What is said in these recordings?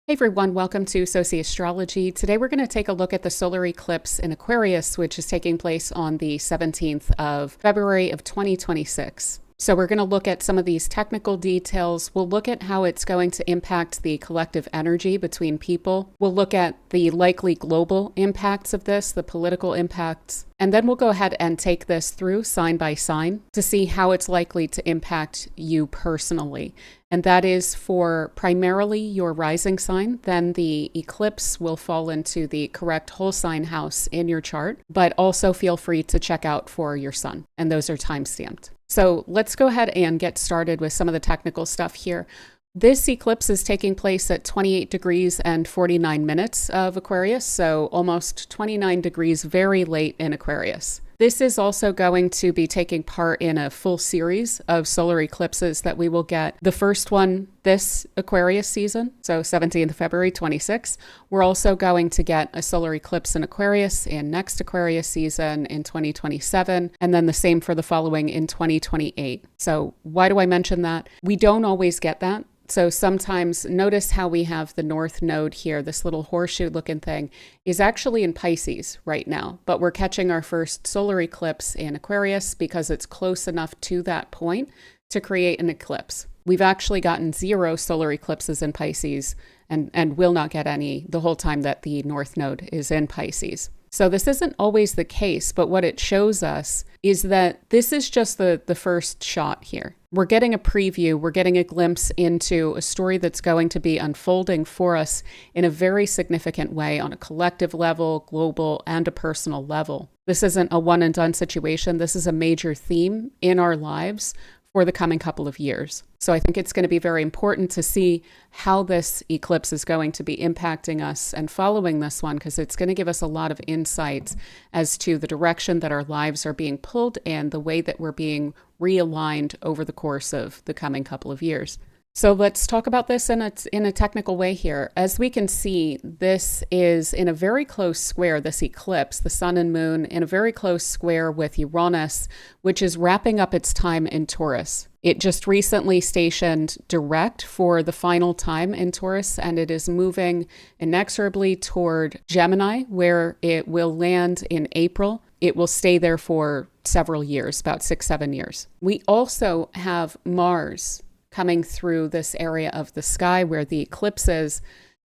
Hey everyone, welcome to Sociastrology. Today we're going to take a look at the solar eclipse in Aquarius, which is taking place on the 17th of February of 2026. So we're going to look at some of these technical details. We'll look at how it's going to impact the collective energy between people. We'll look at the likely global impacts of this, the political impacts. And then we'll go ahead and take this through sign by sign to see how it's likely to impact you personally. And that is for primarily your rising sign. Then the eclipse will fall into the correct whole sign house in your chart, but also feel free to check out for your sun. And those are time stamped. So let's go ahead and get started with some of the technical stuff here. This eclipse is taking place at 28 degrees and 49 minutes of Aquarius, so almost 29 degrees very late in Aquarius. This is also going to be taking part in a full series of solar eclipses that we will get. The first one this Aquarius season, so 17th of February 26. We're also going to get a solar eclipse in Aquarius in next Aquarius season in 2027, and then the same for the following in 2028. So why do I mention that? We don't always get that. So sometimes notice how we have the north node here, this little horseshoe looking thing is actually in Pisces right now, but we're catching our first solar eclipse in Aquarius because it's close enough to that point to create an eclipse. We've actually gotten 0 solar eclipses in Pisces and will not get any the whole time that the north node is in Pisces. So this isn't always the case, but what it shows us is that this is just the first shot here. We're getting a preview, we're getting a glimpse into a story that's going to be unfolding for us in a very significant way on a collective level, global, and a personal level. This isn't a one and done situation. This is a major theme in our lives for the coming couple of years. So I think it's going to be very important to see how this eclipse is going to be impacting us and following this one, because it's going to give us a lot of insights as to the direction that our lives are being pulled and the way that we're being realigned over the course of the coming couple of years. So let's talk about this in a technical way here. As we can see, this is in a very close square, this eclipse, the sun and moon, in a very close square with Uranus, which is wrapping up its time in Taurus. It just recently stationed direct for the final time in Taurus, and it is moving inexorably toward Gemini, where it will land in April. It will stay there for several years, about 6-7 years. We also have Mars coming through this area of the sky where the eclipse is.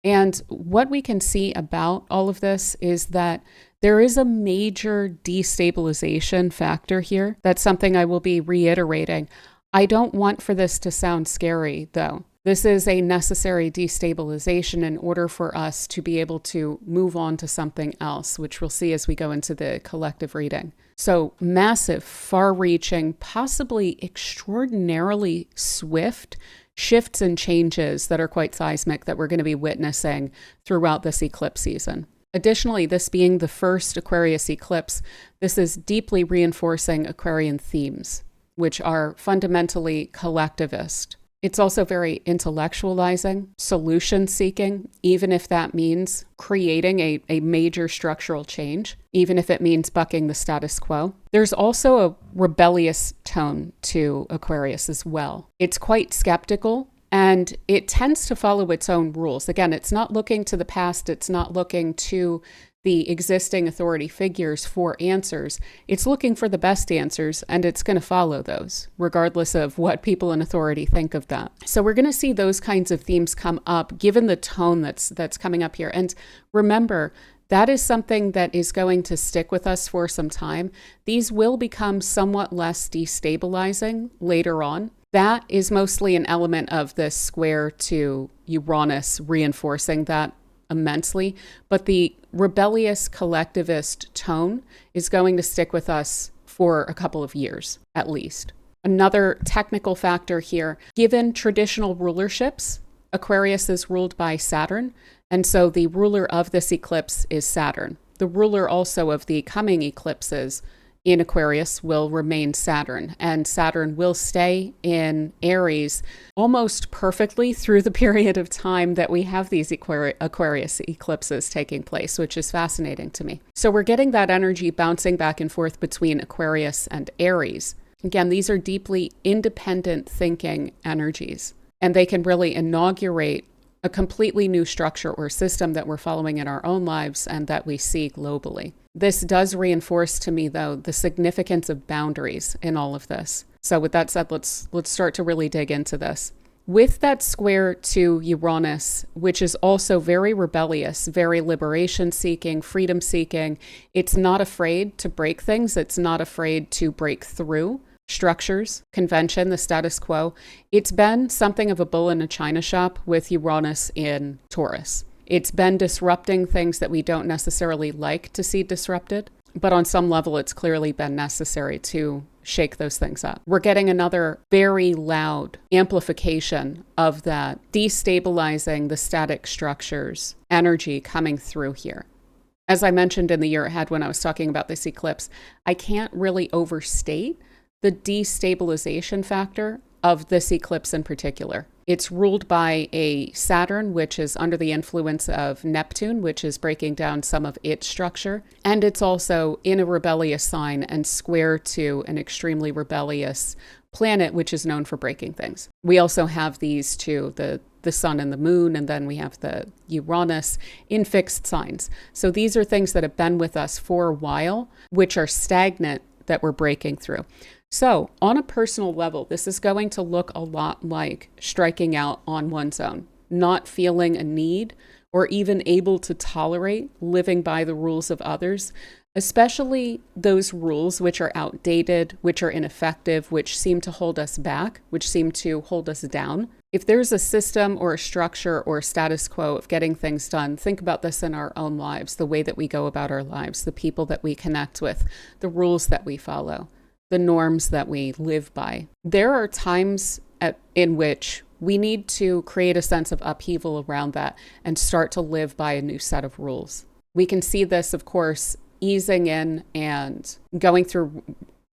And what we can see about all of this is that there is a major destabilization factor here. That's something I will be reiterating. I don't want for this to sound scary, though. This is a necessary destabilization in order for us to be able to move on to something else, which we'll see as we go into the collective reading. So massive, far-reaching, possibly extraordinarily swift shifts and changes that are quite seismic that we're going to be witnessing throughout this eclipse season. Additionally, this being the first Aquarius eclipse, this is deeply reinforcing Aquarian themes, which are fundamentally collectivist. It's also very intellectualizing, solution-seeking, even if that means creating a major structural change, even if it means bucking the status quo. There's also a rebellious tone to Aquarius as well. It's quite skeptical, and it tends to follow its own rules. Again, it's not looking to the past. It's not looking to the existing authority figures for answers. It's looking for the best answers, and it's going to follow those, regardless of what people in authority think of that. So we're going to see those kinds of themes come up, given the tone that's coming up here. And remember, that is something that is going to stick with us for some time. These will become somewhat less destabilizing later on. That is mostly an element of this square to Uranus reinforcing that immensely, but the rebellious collectivist tone is going to stick with us for a couple of years, at least. Another technical factor here, given traditional rulerships, Aquarius is ruled by Saturn, and so the ruler of this eclipse is Saturn. The ruler also of the coming eclipses in Aquarius will remain Saturn, and Saturn will stay in Aries almost perfectly through the period of time that we have these Aquarius eclipses taking place, which is fascinating to me. So we're getting that energy bouncing back and forth between Aquarius and Aries. Again, these are deeply independent thinking energies, and they can really inaugurate a completely new structure or system that we're following in our own lives and that we see globally. This does reinforce to me, though, the significance of boundaries in all of this. So with that said, let's start to really dig into this. With that square to Uranus, which is also very rebellious, very liberation-seeking, freedom-seeking, it's not afraid to break things. It's not afraid to break through structures, convention, the status quo. It's been something of a bull in a china shop with Uranus in Taurus. It's been disrupting things that we don't necessarily like to see disrupted, but on some level, it's clearly been necessary to shake those things up. We're getting another very loud amplification of that destabilizing the static structures energy coming through here. As I mentioned in the year ahead when I was talking about this eclipse, I can't really overstate the destabilization factor of this eclipse in particular. It's ruled by a Saturn, which is under the influence of Neptune, which is breaking down some of its structure. And it's also in a rebellious sign and square to an extremely rebellious planet, which is known for breaking things. We also have these two, the sun and the moon, and then we have the Uranus in fixed signs. So these are things that have been with us for a while, which are stagnant that we're breaking through. So on a personal level, this is going to look a lot like striking out on one's own, not feeling a need or even able to tolerate living by the rules of others, especially those rules which are outdated, which are ineffective, which seem to hold us back, which seem to hold us down. If there's a system or a structure or a status quo of getting things done, think about this in our own lives, the way that we go about our lives, the people that we connect with, the rules that we follow, the norms that we live by. There are times in which we need to create a sense of upheaval around that and start to live by a new set of rules. We can see this, of course, easing in and going through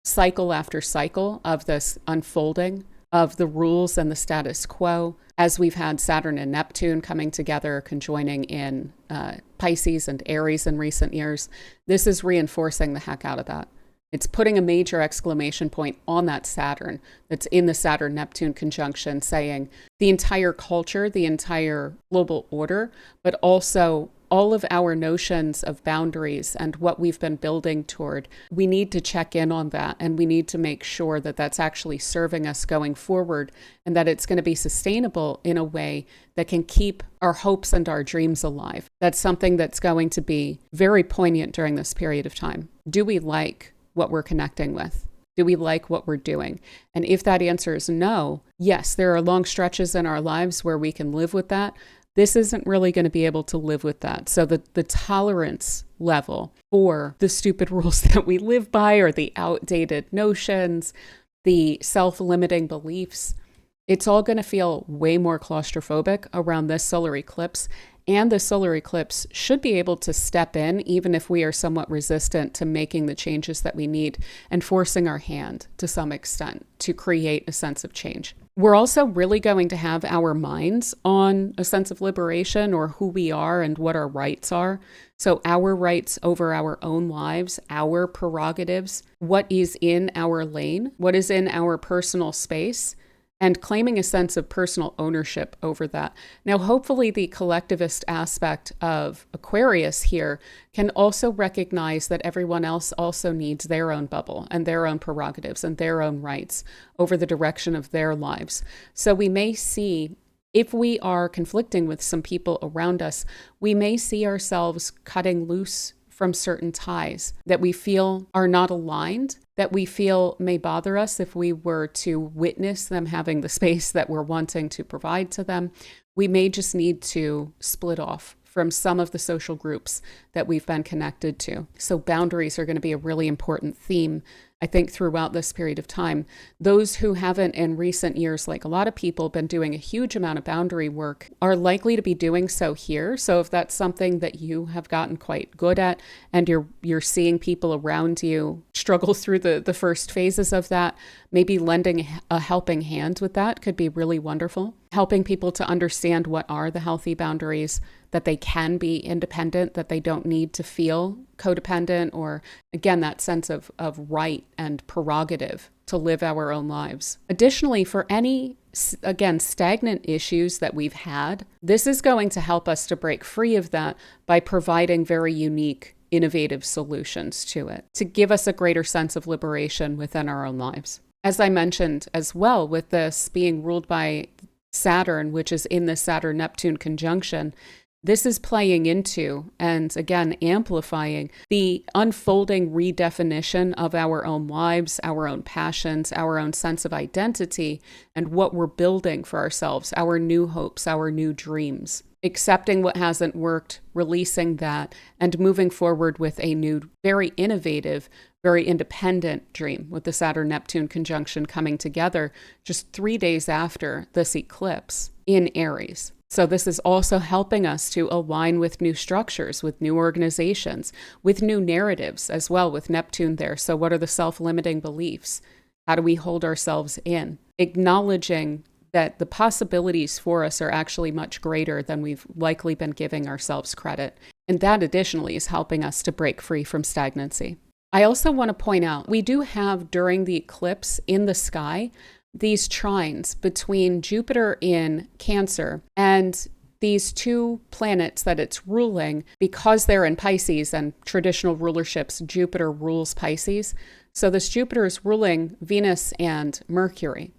cycle after cycle of this unfolding of the rules and the status quo as we've had Saturn and Neptune coming together, conjoining in Pisces and Aries in recent years. This is reinforcing the heck out of that. It's putting a major exclamation point on that Saturn that's in the Saturn-Neptune conjunction, saying the entire culture, the entire global order, but also all of our notions of boundaries and what we've been building toward, we need to check in on that, and we need to make sure that that's actually serving us going forward and that it's going to be sustainable in a way that can keep our hopes and our dreams alive. That's something that's going to be very poignant during this period of time. Do we like what we're connecting with? Do we like what we're doing? And if that answer is no, yes, there are long stretches in our lives where we can live with that. This isn't really going to be able to live with that. So the tolerance level for the stupid rules that we live by, or the outdated notions, the self-limiting beliefs, it's all going to feel way more claustrophobic around this solar eclipse. And the solar eclipse should be able to step in, even if we are somewhat resistant to making the changes that we need and forcing our hand to some extent to create a sense of change. We're also really going to have our minds on a sense of liberation, or who we are and what our rights are. So our rights over our own lives, our prerogatives, what is in our lane, what is in our personal space, and claiming a sense of personal ownership over that. Now, hopefully the collectivist aspect of Aquarius here can also recognize that everyone else also needs their own bubble and their own prerogatives and their own rights over the direction of their lives. So we may see, if we are conflicting with some people around us, we may see ourselves cutting loose from certain ties that we feel are not aligned, that we feel may bother us if we were to witness them having the space that we're wanting to provide to them. We may just need to split off from some of the social groups that we've been connected to. So boundaries are going to be a really important theme, I think, throughout this period of time. Those who haven't in recent years, like a lot of people, been doing a huge amount of boundary work are likely to be doing so here. So if that's something that you have gotten quite good at and you're seeing people around you struggle through the first phases of that, maybe lending a helping hand with that could be really wonderful. Helping people to understand what are the healthy boundaries, that they can be independent, that they don't need to feel codependent, or again, that sense of right and prerogative to live our own lives. Additionally, for any, again, stagnant issues that we've had, this is going to help us to break free of that by providing very unique, innovative solutions to it, to give us a greater sense of liberation within our own lives. As I mentioned as well, with this being ruled by Saturn, which is in the Saturn-Neptune conjunction, this is playing into, and again, amplifying the unfolding redefinition of our own lives, our own passions, our own sense of identity, and what we're building for ourselves, our new hopes, our new dreams. Accepting what hasn't worked, releasing that, and moving forward with a new, very innovative, very independent dream, with the Saturn-Neptune conjunction coming together just 3 days after this eclipse in Aries. So this is also helping us to align with new structures, with new organizations, with new narratives as well, with Neptune there. So what are the self-limiting beliefs? How do we hold ourselves in? Acknowledging that the possibilities for us are actually much greater than we've likely been giving ourselves credit. And that additionally is helping us to break free from stagnancy. I also want to point out, we do have during the eclipse in the sky, these trines between Jupiter in Cancer and these two planets that it's ruling, because they're in Pisces and traditional rulerships, Jupiter rules Pisces. So this Jupiter is ruling Venus and Mercury,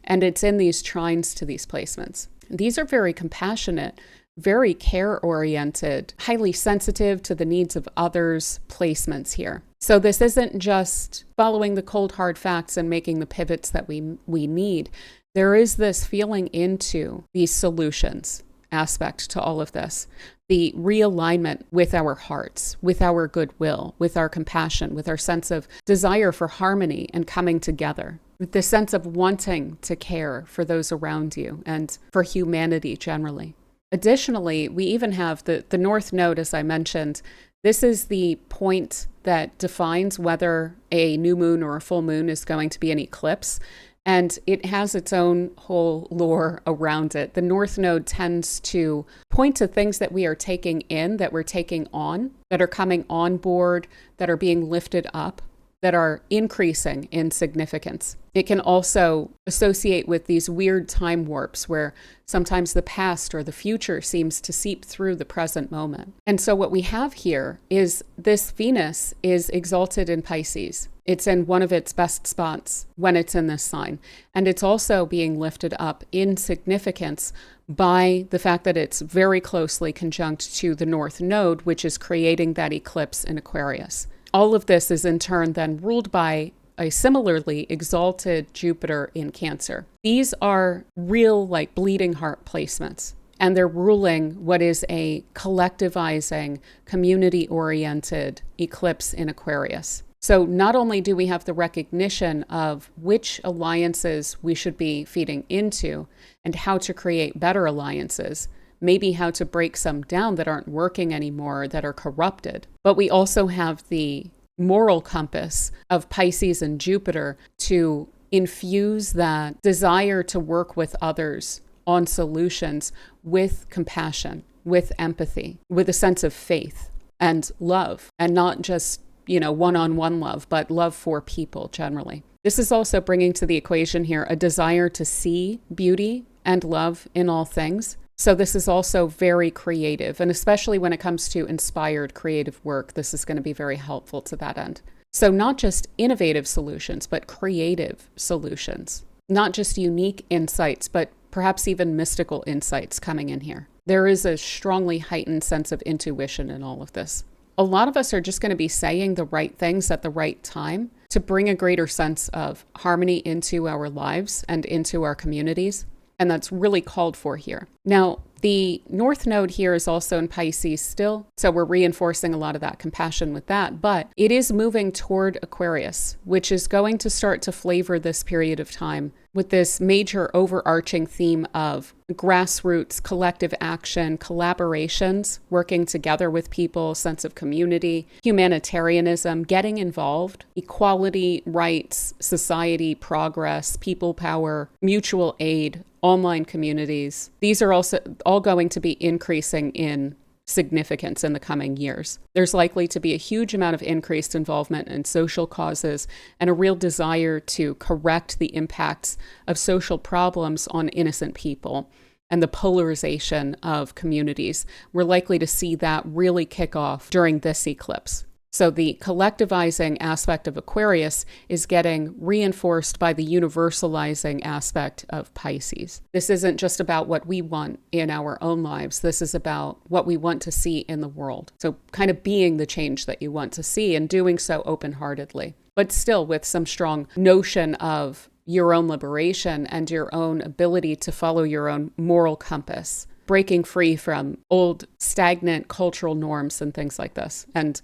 and it's in these trines to these placements. These are very compassionate, very care-oriented, highly sensitive to the needs of others placements here. So this isn't just following the cold hard facts and making the pivots that we need. There is this feeling into these solutions aspect to all of this. The realignment with our hearts, with our goodwill, with our compassion, with our sense of desire for harmony and coming together, with the sense of wanting to care for those around you and for humanity generally. Additionally, we even have the North Node, as I mentioned. This is the point that defines whether a new moon or a full moon is going to be an eclipse, and it has its own whole lore around it. The North Node tends to point to things that we are taking in, that we're taking on, that are coming on board, that are being lifted up, that are increasing in significance. It can also associate with these weird time warps where sometimes the past or the future seems to seep through the present moment. And so what we have here is this Venus is exalted in Pisces. It's in one of its best spots when it's in this sign. And it's also being lifted up in significance by the fact that it's very closely conjunct to the North Node, which is creating that eclipse in Aquarius. All of this is in turn then ruled by a similarly exalted Jupiter in Cancer. These are real, like, bleeding heart placements, and they're ruling what is a collectivizing, community-oriented eclipse in Aquarius. So not only do we have the recognition of which alliances we should be feeding into and how to create better alliances, maybe how to break some down that aren't working anymore, that are corrupted. But we also have the moral compass of Pisces and Jupiter to infuse that desire to work with others on solutions with compassion, with empathy, with a sense of faith and love, and not just, one-on-one love, but love for people generally. This is also bringing to the equation here a desire to see beauty and love in all things. So this is also very creative, and especially when it comes to inspired creative work, this is going to be very helpful to that end. So not just innovative solutions, but creative solutions. Not just unique insights, but perhaps even mystical insights coming in here. There is a strongly heightened sense of intuition in all of this. A lot of us are just going to be saying the right things at the right time to bring a greater sense of harmony into our lives and into our communities. And that's really called for here. Now, the North Node here is also in Pisces still, so we're reinforcing a lot of that compassion with that, but it is moving toward Aquarius, which is going to start to flavor this period of time with this major overarching theme of grassroots, collective action, collaborations, working together with people, sense of community, humanitarianism, getting involved, equality, rights, society, progress, people power, mutual aid, online communities. These are also all going to be increasing in significance in the coming years. There's likely to be a huge amount of increased involvement in social causes and a real desire to correct the impacts of social problems on innocent people and the polarization of communities. We're likely to see that really kick off during this eclipse. So the collectivizing aspect of Aquarius is getting reinforced by the universalizing aspect of Pisces. This isn't just about what we want in our own lives. This is about what we want to see in the world. So kind of being the change that you want to see and doing so open-heartedly, but still with some strong notion of your own liberation and your own ability to follow your own moral compass, breaking free from old stagnant cultural norms and things like this, and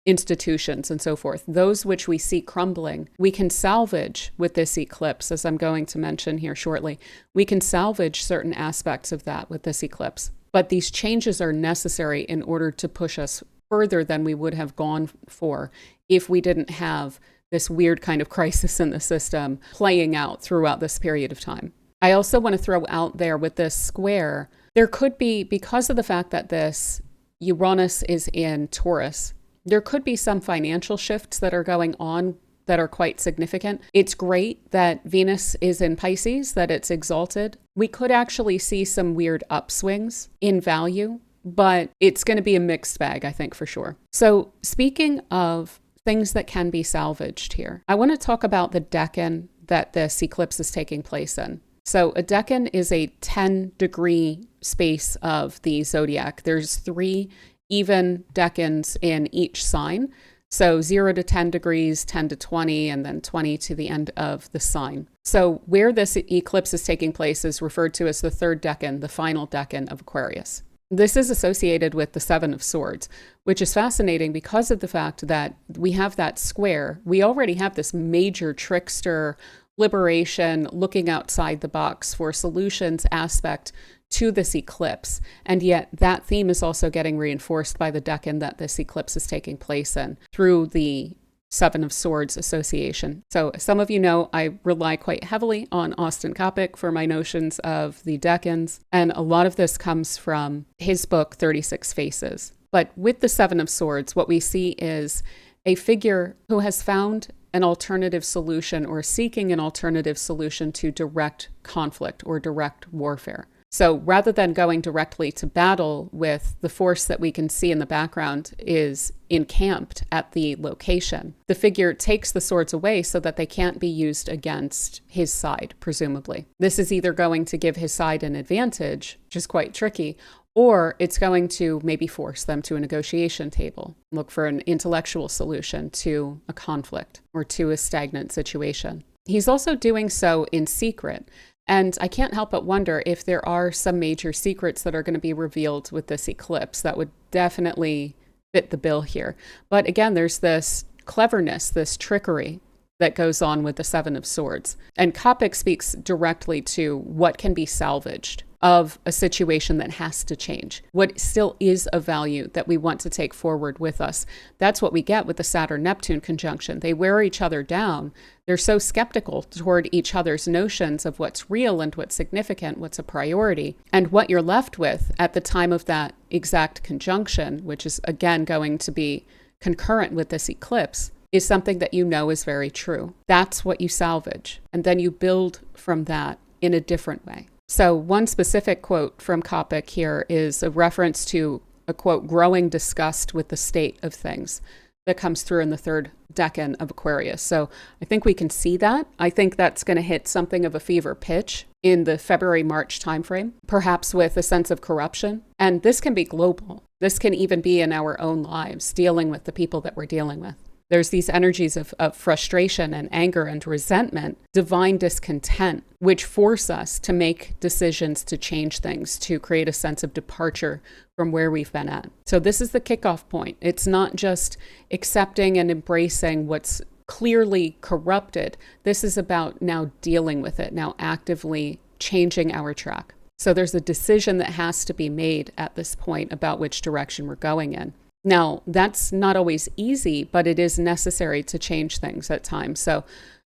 institutions and so forth. Those which we see crumbling, we can salvage with this eclipse, as I'm going to mention here shortly. We can salvage certain aspects of that with this eclipse. But these changes are necessary in order to push us further than we would have gone for if we didn't have this weird kind of crisis in the system playing out throughout this period of time. I also want to throw out there with this square, there could be, because of the fact that this Uranus is in Taurus, there could be some financial shifts that are going on that are quite significant. It's great that Venus is in Pisces, that it's exalted. We could actually see some weird upswings in value, but it's going to be a mixed bag, I think, for sure. So speaking of things that can be salvaged here, I want to talk about the decan that this eclipse is taking place in. So a decan is a 10-degree space of the zodiac. There's 3 even decans in each sign. So 0 to 10 degrees, 10 to 20, and then 20 to the end of the sign. So where this eclipse is taking place is referred to as the 3rd decan, the final decan of Aquarius. This is associated with the 7 of Swords, which is fascinating because of the fact that we have that square. We already have this major trickster, liberation, looking outside the box for solutions aspect to this eclipse. And yet that theme is also getting reinforced by the decan that this eclipse is taking place in through the 7 of Swords association. So some of you know I rely quite heavily on Austin Coppock for my notions of the decans, and a lot of this comes from his book, 36 Faces. But with the 7 of Swords, what we see is a figure who has found an alternative solution or seeking an alternative solution to direct conflict or direct warfare. So rather than going directly to battle with the force that we can see in the background is encamped at the location, the figure takes the swords away so that they can't be used against his side, presumably. This is either going to give his side an advantage, which is quite tricky, or it's going to maybe force them to a negotiation table, look for an intellectual solution to a conflict or to a stagnant situation. He's also doing so in secret. And I can't help but wonder if there are some major secrets that are going to be revealed with this eclipse that would definitely fit the bill here. But again, there's this cleverness, this trickery that goes on with the 7 of Swords. And Coppock speaks directly to what can be salvaged of a situation that has to change, what still is of value that we want to take forward with us. That's what we get with the Saturn-Neptune conjunction. They wear each other down. They're so skeptical toward each other's notions of what's real and what's significant, what's a priority. And what you're left with at the time of that exact conjunction, which is again going to be concurrent with this eclipse, is something that you know is very true. That's what you salvage. And then you build from that in a different way. So one specific quote from Coppock here is a reference to a quote, growing disgust with the state of things that comes through in the 3rd decan of Aquarius. So I think we can see that. I think that's going to hit something of a fever pitch in the February-March timeframe, perhaps with a sense of corruption. And this can be global. This can even be in our own lives, dealing with the people that we're dealing with. There's these energies of frustration and anger and resentment, divine discontent, which force us to make decisions to change things, to create a sense of departure from where we've been at. So this is the kickoff point. It's not just accepting and embracing what's clearly corrupted. This is about now dealing with it, now actively changing our track. So there's a decision that has to be made at this point about which direction we're going in. Now, that's not always easy, but it is necessary to change things at times. So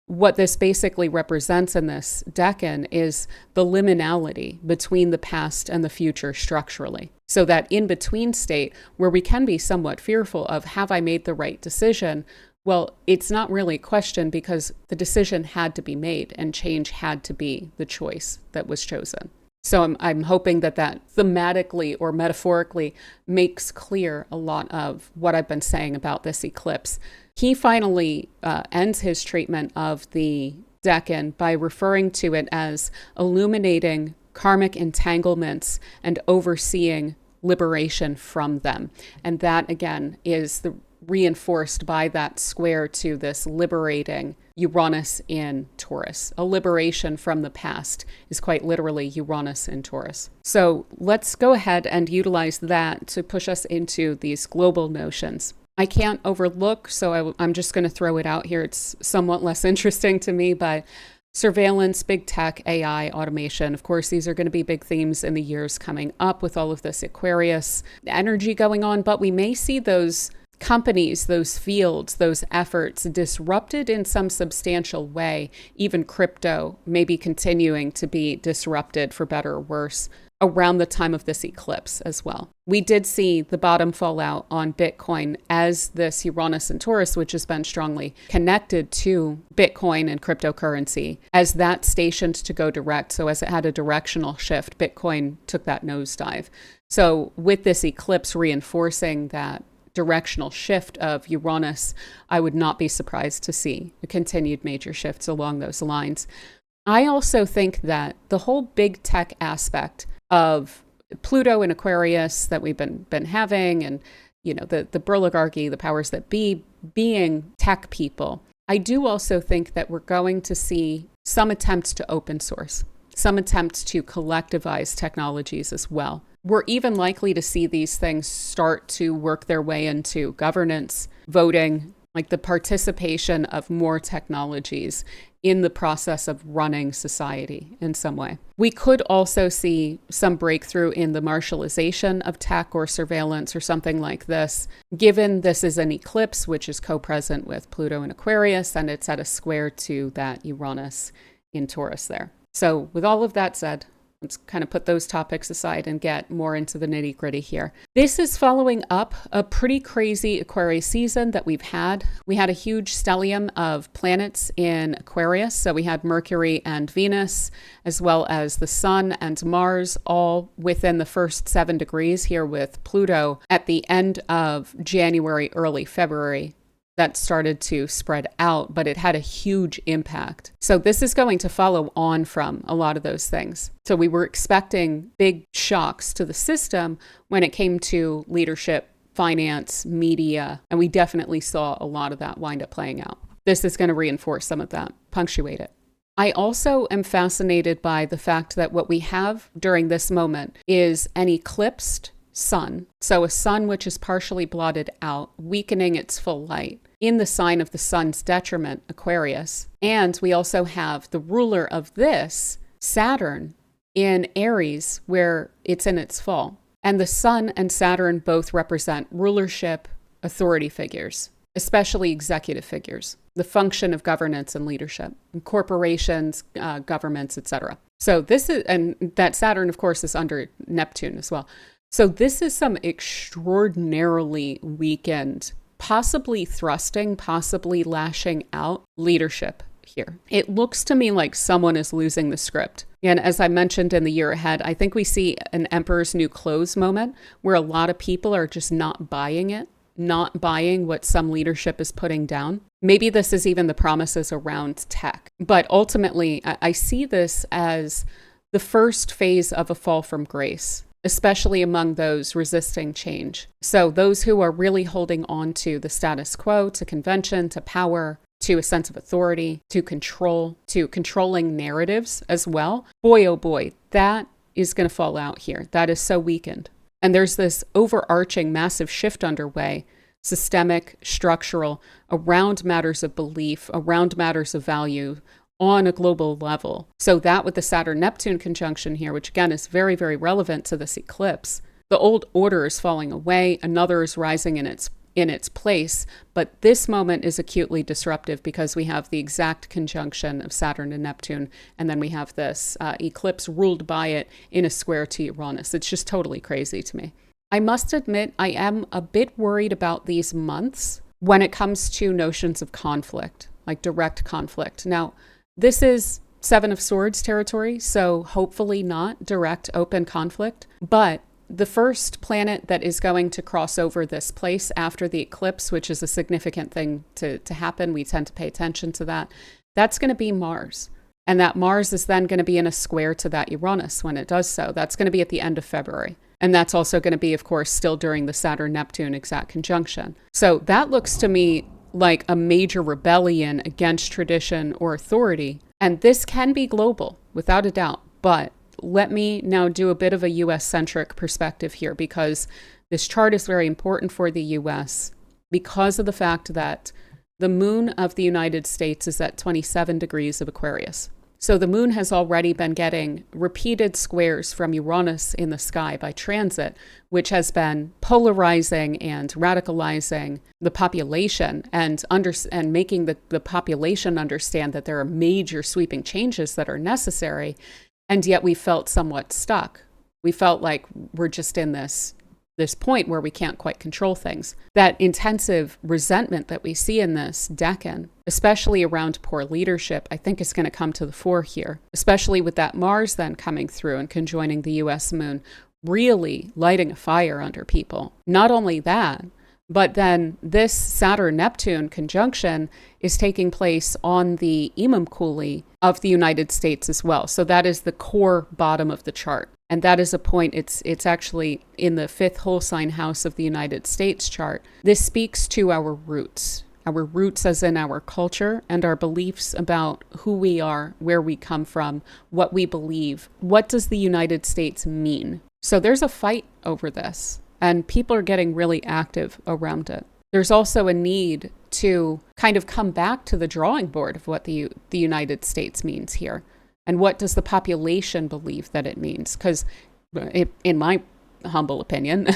what this basically represents in this decan is the liminality between the past and the future structurally. So that in-between state where we can be somewhat fearful of, have I made the right decision? Well, it's not really a question because the decision had to be made and change had to be the choice that was chosen. So I'm hoping that thematically or metaphorically makes clear a lot of what I've been saying about this eclipse. He finally ends his treatment of the decan by referring to it as illuminating karmic entanglements and overseeing liberation from them. And that, again, is reinforced by that square to this liberating Uranus in Taurus. A liberation from the past is quite literally Uranus in Taurus. So let's go ahead and utilize that to push us into these global notions. I can't overlook, so I'm just going to throw it out here. It's somewhat less interesting to me, but surveillance, big tech, AI, automation. Of course, these are going to be big themes in the years coming up with all of this Aquarius energy going on, but we may see those companies, those fields, those efforts disrupted in some substantial way. Even crypto may be continuing to be disrupted for better or worse around the time of this eclipse as well. We did see the bottom fall out on Bitcoin as this Uranus and Taurus, which has been strongly connected to Bitcoin and cryptocurrency, as that stationed to go direct. So as it had a directional shift, Bitcoin took that nosedive. So with this eclipse reinforcing that directional shift of Uranus, I would not be surprised to see continued major shifts along those lines. I also think that the whole big tech aspect of Pluto in Aquarius that we've been having, and the Berligarchy, the powers that be, being tech people, I do also think that we're going to see some attempts to open source, some attempts to collectivize technologies as well. We're even likely to see these things start to work their way into governance, voting, like the participation of more technologies in the process of running society in some way. We could also see some breakthrough in the martialization of tech or surveillance or something like this, given this is an eclipse, which is co-present with Pluto in Aquarius, and it's at a square to that Uranus in Taurus there. So with all of that said, let's kind of put those topics aside and get more into the nitty gritty here. This is following up a pretty crazy Aquarius season that we've had. We had a huge stellium of planets in Aquarius. So we had Mercury and Venus, as well as the Sun and Mars, all within the first 7 degrees here with Pluto at the end of January, early February. That started to spread out, but it had a huge impact. So this is going to follow on from a lot of those things. So we were expecting big shocks to the system when it came to leadership, finance, media, and we definitely saw a lot of that wind up playing out. This is going to reinforce some of that, punctuate it. I also am fascinated by the fact that what we have during this moment is an eclipsed sun. So a sun which is partially blotted out, weakening its full light in the sign of the sun's detriment, Aquarius. And we also have the ruler of this, Saturn, in Aries, where it's in its fall. And the sun and Saturn both represent rulership, authority figures, especially executive figures, the function of governance and leadership, and corporations, governments, etc. So this is, and that Saturn, of course, is under Neptune as well. So this is some extraordinarily weakened, possibly thrusting, possibly lashing out leadership here. It looks to me like someone is losing the script. And as I mentioned in the year ahead, I think we see an emperor's new clothes moment where a lot of people are just not buying it, not buying what some leadership is putting down. Maybe this is even the promises around tech. But ultimately, I see this as the first phase of a fall from grace, especially among those resisting change. So those who are really holding on to the status quo, to convention, to power, to a sense of authority, to control, to controlling narratives as well. Boy, oh boy, that is going to fall out here. That is so weakened. And there's this overarching massive shift underway, systemic, structural, around matters of belief, around matters of value, on a global level. So that with the Saturn-Neptune conjunction here, which again is very, very relevant to this eclipse, the old order is falling away, another is rising in its in its place. But this moment is acutely disruptive because we have the exact conjunction of Saturn and Neptune, and then we have this eclipse ruled by it in a square to Uranus. It's just totally crazy to me. I must admit, I am a bit worried about these months when it comes to notions of conflict, like direct conflict. Now, this is Seven of Swords territory, so hopefully not direct open conflict. But the first planet that is going to cross over this place after the eclipse, which is a significant thing to happen, we tend to pay attention to that, that's going to be Mars. And that Mars is then going to be in a square to that Uranus when it does so. That's going to be at the end of February. And that's also going to be, of course, still during the Saturn-Neptune exact conjunction. So that looks to me like a major rebellion against tradition or authority. And this can be global, without a doubt. But let me now do a bit of a US-centric perspective here, because this chart is very important for the US because of the fact that the moon of the United States is at 27 degrees of Aquarius. So the moon has already been getting repeated squares from Uranus in the sky by transit, which has been polarizing and radicalizing the population and making the population understand that there are major sweeping changes that are necessary. And yet we felt somewhat stuck. We felt like we're just in this point where we can't quite control things. That intensive resentment that we see in this decan, especially around poor leadership, I think is going to come to the fore here, especially with that Mars then coming through and conjoining the US moon, really lighting a fire under people. Not only that, but then this Saturn-Neptune conjunction is taking place on the Imam Kuli of the United States as well. So that is the core bottom of the chart. And that is a point, it's actually in the fifth whole sign house of the United States chart. This speaks to our roots as in our culture and our beliefs about who we are, where we come from, what we believe. What does the United States mean? So there's a fight over this, and people are getting really active around it. There's also a need to kind of come back to the drawing board of what the United States means here. And what does the population believe that it means? Because in my humble opinion,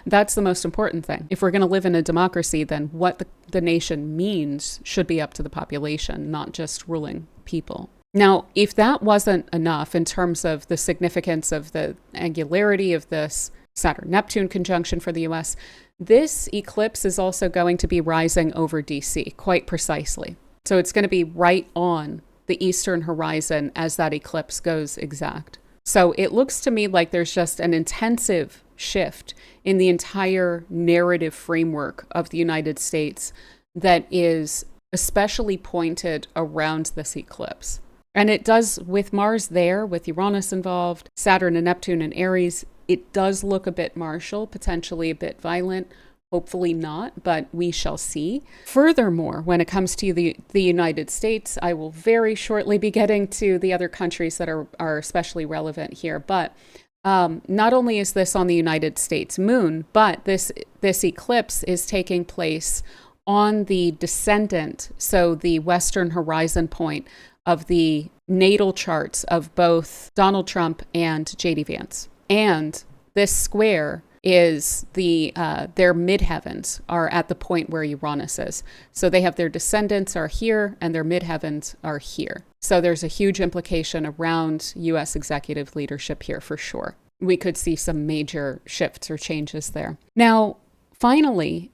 that's the most important thing. If we're going to live in a democracy, then what the nation means should be up to the population, not just ruling people. Now, if that wasn't enough in terms of the significance of the angularity of this Saturn-Neptune conjunction for the US, this eclipse is also going to be rising over DC, quite precisely. So it's going to be right on the eastern horizon as that eclipse goes exact. So it looks to me like there's just an intensive shift in the entire narrative framework of the United States that is especially pointed around this eclipse. And it does, with Mars there, with Uranus involved, Saturn and Neptune and Aries, it does look a bit martial, potentially a bit violent. Hopefully not, but we shall see. Furthermore, when it comes to the United States, I will very shortly be getting to the other countries that are especially relevant here. But not only is this on the United States moon, but this eclipse is taking place on the descendant, so the western horizon point of the natal charts of both Donald Trump and J.D. Vance. And this square is their midheavens are at the point where Uranus is. So they have their descendants are here and their midheavens are here. So there's a huge implication around U.S. executive leadership here for sure. We could see some major shifts or changes there. Now, finally,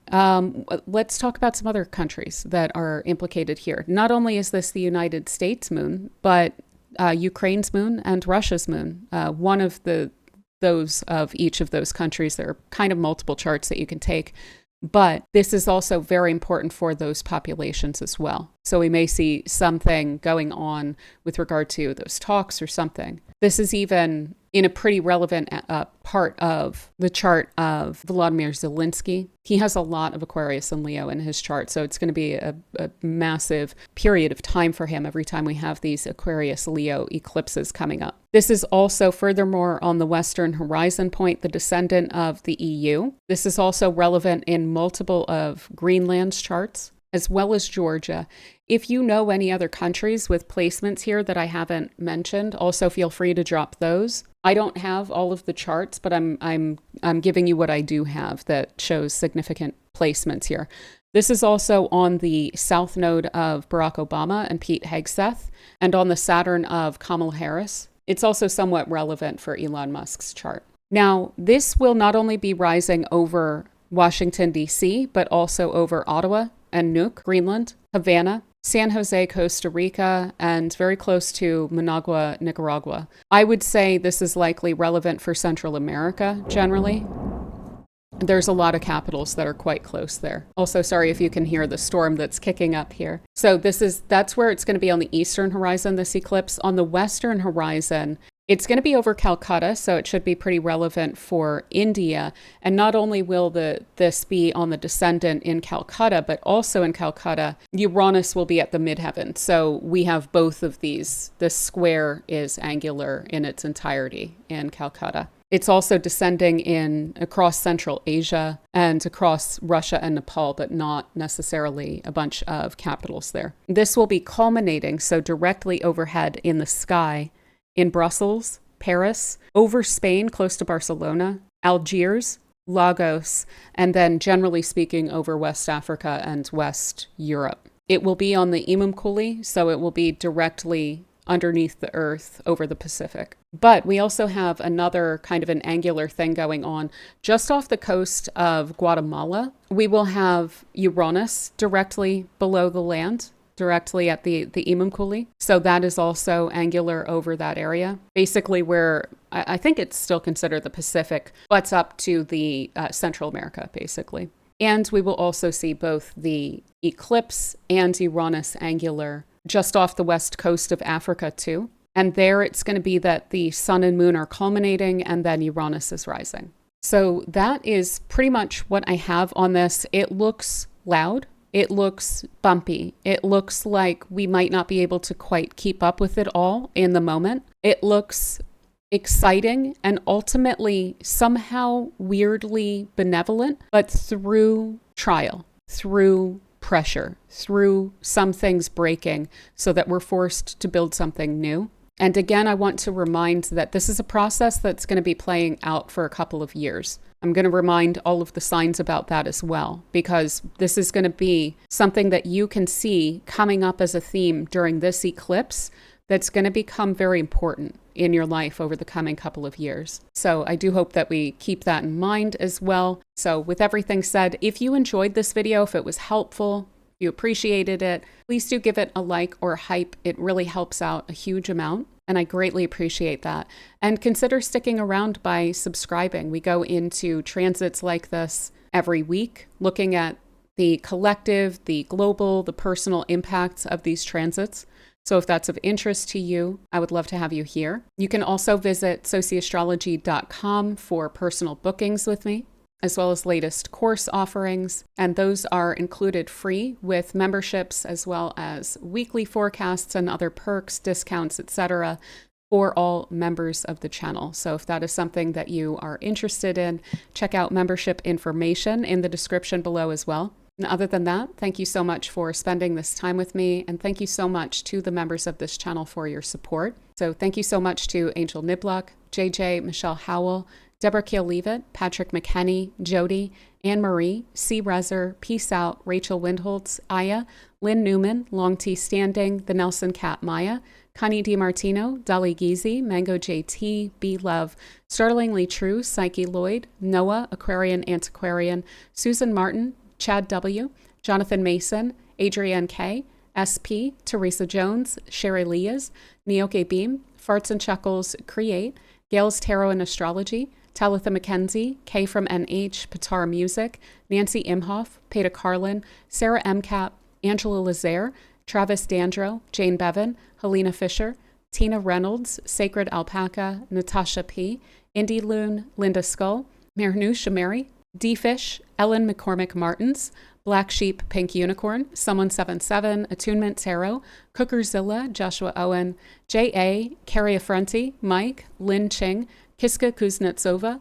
let's talk about some other countries that are implicated here. Not only is this the United States moon, but Ukraine's moon and Russia's moon. One of those of each of those countries. There are kind of multiple charts that you can take, but this is also very important for those populations as well. So we may see something going on with regard to those talks or something. This is even in a pretty relevant part of the chart of Volodymyr Zelensky. He has a lot of Aquarius and Leo in his chart, so it's going to be a massive period of time for him every time we have these Aquarius-Leo eclipses coming up. This is also furthermore on the western horizon point, the descendant of the EU. This is also relevant in multiple of Greenland's charts, as well as Georgia. If you know any other countries with placements here that I haven't mentioned, also feel free to drop those. I don't have all of the charts, but I'm giving you what I do have that shows significant placements here. This is also on the south node of Barack Obama and Pete Hegseth, and on the Saturn of Kamala Harris. It's also somewhat relevant for Elon Musk's chart. Now, this will not only be rising over Washington, D.C., but also over Ottawa and Nuuk, Greenland, Havana, San Jose, Costa Rica, and very close to Managua, Nicaragua. I would say this is likely relevant for Central America generally. There's a lot of capitals that are quite close there. Also, sorry if you can hear the storm that's kicking up here. So that's where it's going to be on the eastern horizon, this eclipse. On the western horizon, it's going to be over Calcutta, so it should be pretty relevant for India. And not only will this be on the descendant in Calcutta, but also in Calcutta, Uranus will be at the midheaven. So we have both of these. This square is angular in its entirety in Calcutta. It's also descending across Central Asia and across Russia and Nepal, but not necessarily a bunch of capitals there. This will be culminating, so directly overhead in the sky, in Brussels, Paris, over Spain, close to Barcelona, Algiers, Lagos, and then generally speaking over West Africa and West Europe. It will be on the Imamkuli, so it will be directly underneath the earth over the Pacific. But we also have another kind of an angular thing going on just off the coast of Guatemala. We will have Uranus directly below the land, directly at the Imamkuli. So that is also angular over that area. Basically where I think it's still considered the Pacific, butts up to the Central America, basically. And we will also see both the eclipse and Uranus angular just off the west coast of Africa too. And there it's going to be that the sun and moon are culminating and then Uranus is rising. So that is pretty much what I have on this. It looks loud. It looks bumpy. It looks like we might not be able to quite keep up with it all in the moment. It looks exciting and ultimately somehow weirdly benevolent, but through trial, through pressure, through some things breaking so that we're forced to build something new. And again, I want to remind that this is a process that's going to be playing out for a couple of years. I'm going to remind all of the signs about that as well, because this is going to be something that you can see coming up as a theme during this eclipse that's going to become very important in your life over the coming couple of years. So I do hope that we keep that in mind as well. So with everything said, if you enjoyed this video, if it was helpful, if you appreciated it, please do give it a like or a hype. It really helps out a huge amount, and I greatly appreciate that. And consider sticking around by subscribing. We go into transits like this every week, looking at the collective, the global, the personal impacts of these transits. So if that's of interest to you, I would love to have you here. You can also visit sociastrology.com for personal bookings with me, as well as latest course offerings. And those are included free with memberships, as well as weekly forecasts and other perks, discounts, etc. for all members of the channel. So if that is something that you are interested in, check out membership information in the description below as well. And other than that, thank you so much for spending this time with me, and thank you so much to the members of this channel for your support. So thank you so much to Angel Niblock, JJ, Michelle Howell, Deborah Keel-Leavitt, Patrick McKenney, Jody, Anne Marie, C. Rezer, Peace Out, Rachel Windholtz, Aya, Lynn Newman, Long T. Standing, The Nelson Cat Maya, Connie DiMartino, Dolly Geezy, Mango JT, B. Love, Startlingly True, Psyche Lloyd, Noah, Aquarian Antiquarian, Susan Martin, Chad W., Jonathan Mason, Adrienne K., SP, Teresa Jones, Sherry Leas, Nioke Beam, Farts and Chuckles, Create, Gail's Tarot and Astrology, Talitha McKenzie, K from NH, Patar Music, Nancy Imhoff, Peta Carlin, Sarah MCAP, Angela Lazaire, Travis Dandro, Jane Bevan, Helena Fisher, Tina Reynolds, Sacred Alpaca, Natasha P., Indy Loon, Linda Skull, Marnusha Mary, D-Fish, Ellen McCormick Martins, Black Sheep, Pink Unicorn, Someone77, Attunement Tarot, Cookerzilla, Joshua Owen, J.A., Carrie Affronti, Mike, Lynn Ching, Kiska Kuznetsova,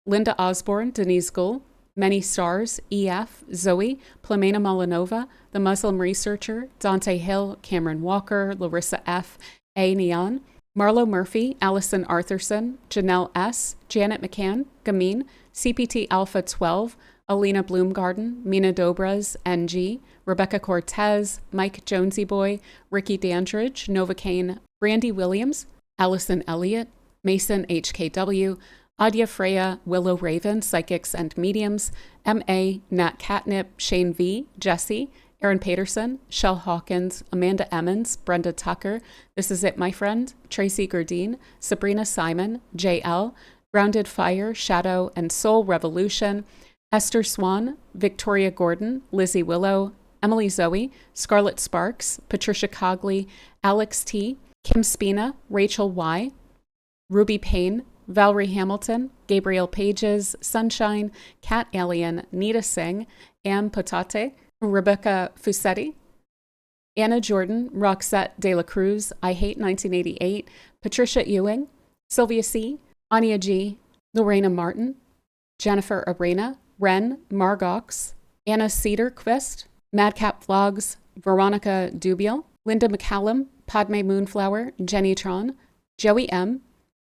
Linda Osborne, Denise Gull, Many Stars, E.F., Zoe, Plamena Molinova, The Muslim Researcher, Dante Hill, Cameron Walker, Larissa F., A. Neon, Marlo Murphy, Allison Arthurson, Janelle S., Janet McCann, Gamine, CPT Alpha 12, Alina Bloomgarden, Mina Dobras, NG, Rebecca Cortez, Mike Jonesy Boy, Ricky Dandridge, Novocaine, Brandy Williams, Allison Elliott, Mason HKW, Adia Freya, Willow Raven, Psychics and Mediums, M.A., Nat Catnip, Shane V., Jesse, Aaron Paterson, Shell Hawkins, Amanda Emmons, Brenda Tucker, This Is It, My Friend, Tracy Gerdine, Sabrina Simon, J.L., Grounded Fire, Shadow, and Soul Revolution, Esther Swan, Victoria Gordon, Lizzie Willow, Emily Zoe, Scarlett Sparks, Patricia Cogley, Alex T., Kim Spina, Rachel Y., Ruby Payne, Valerie Hamilton, Gabriel Pages, Sunshine, Cat Alien, Nita Singh, Anne Potate, Rebecca Fusetti, Anna Jordan, Roxette De La Cruz, I Hate 1988, Patricia Ewing, Sylvia C., Anya G., Lorena Martin, Jennifer Arena, Ren Margox, Anna Cedarquist, Madcap Vlogs, Veronica Dubiel, Linda McCallum, Padme Moonflower, Jenny Tron, Joey M.,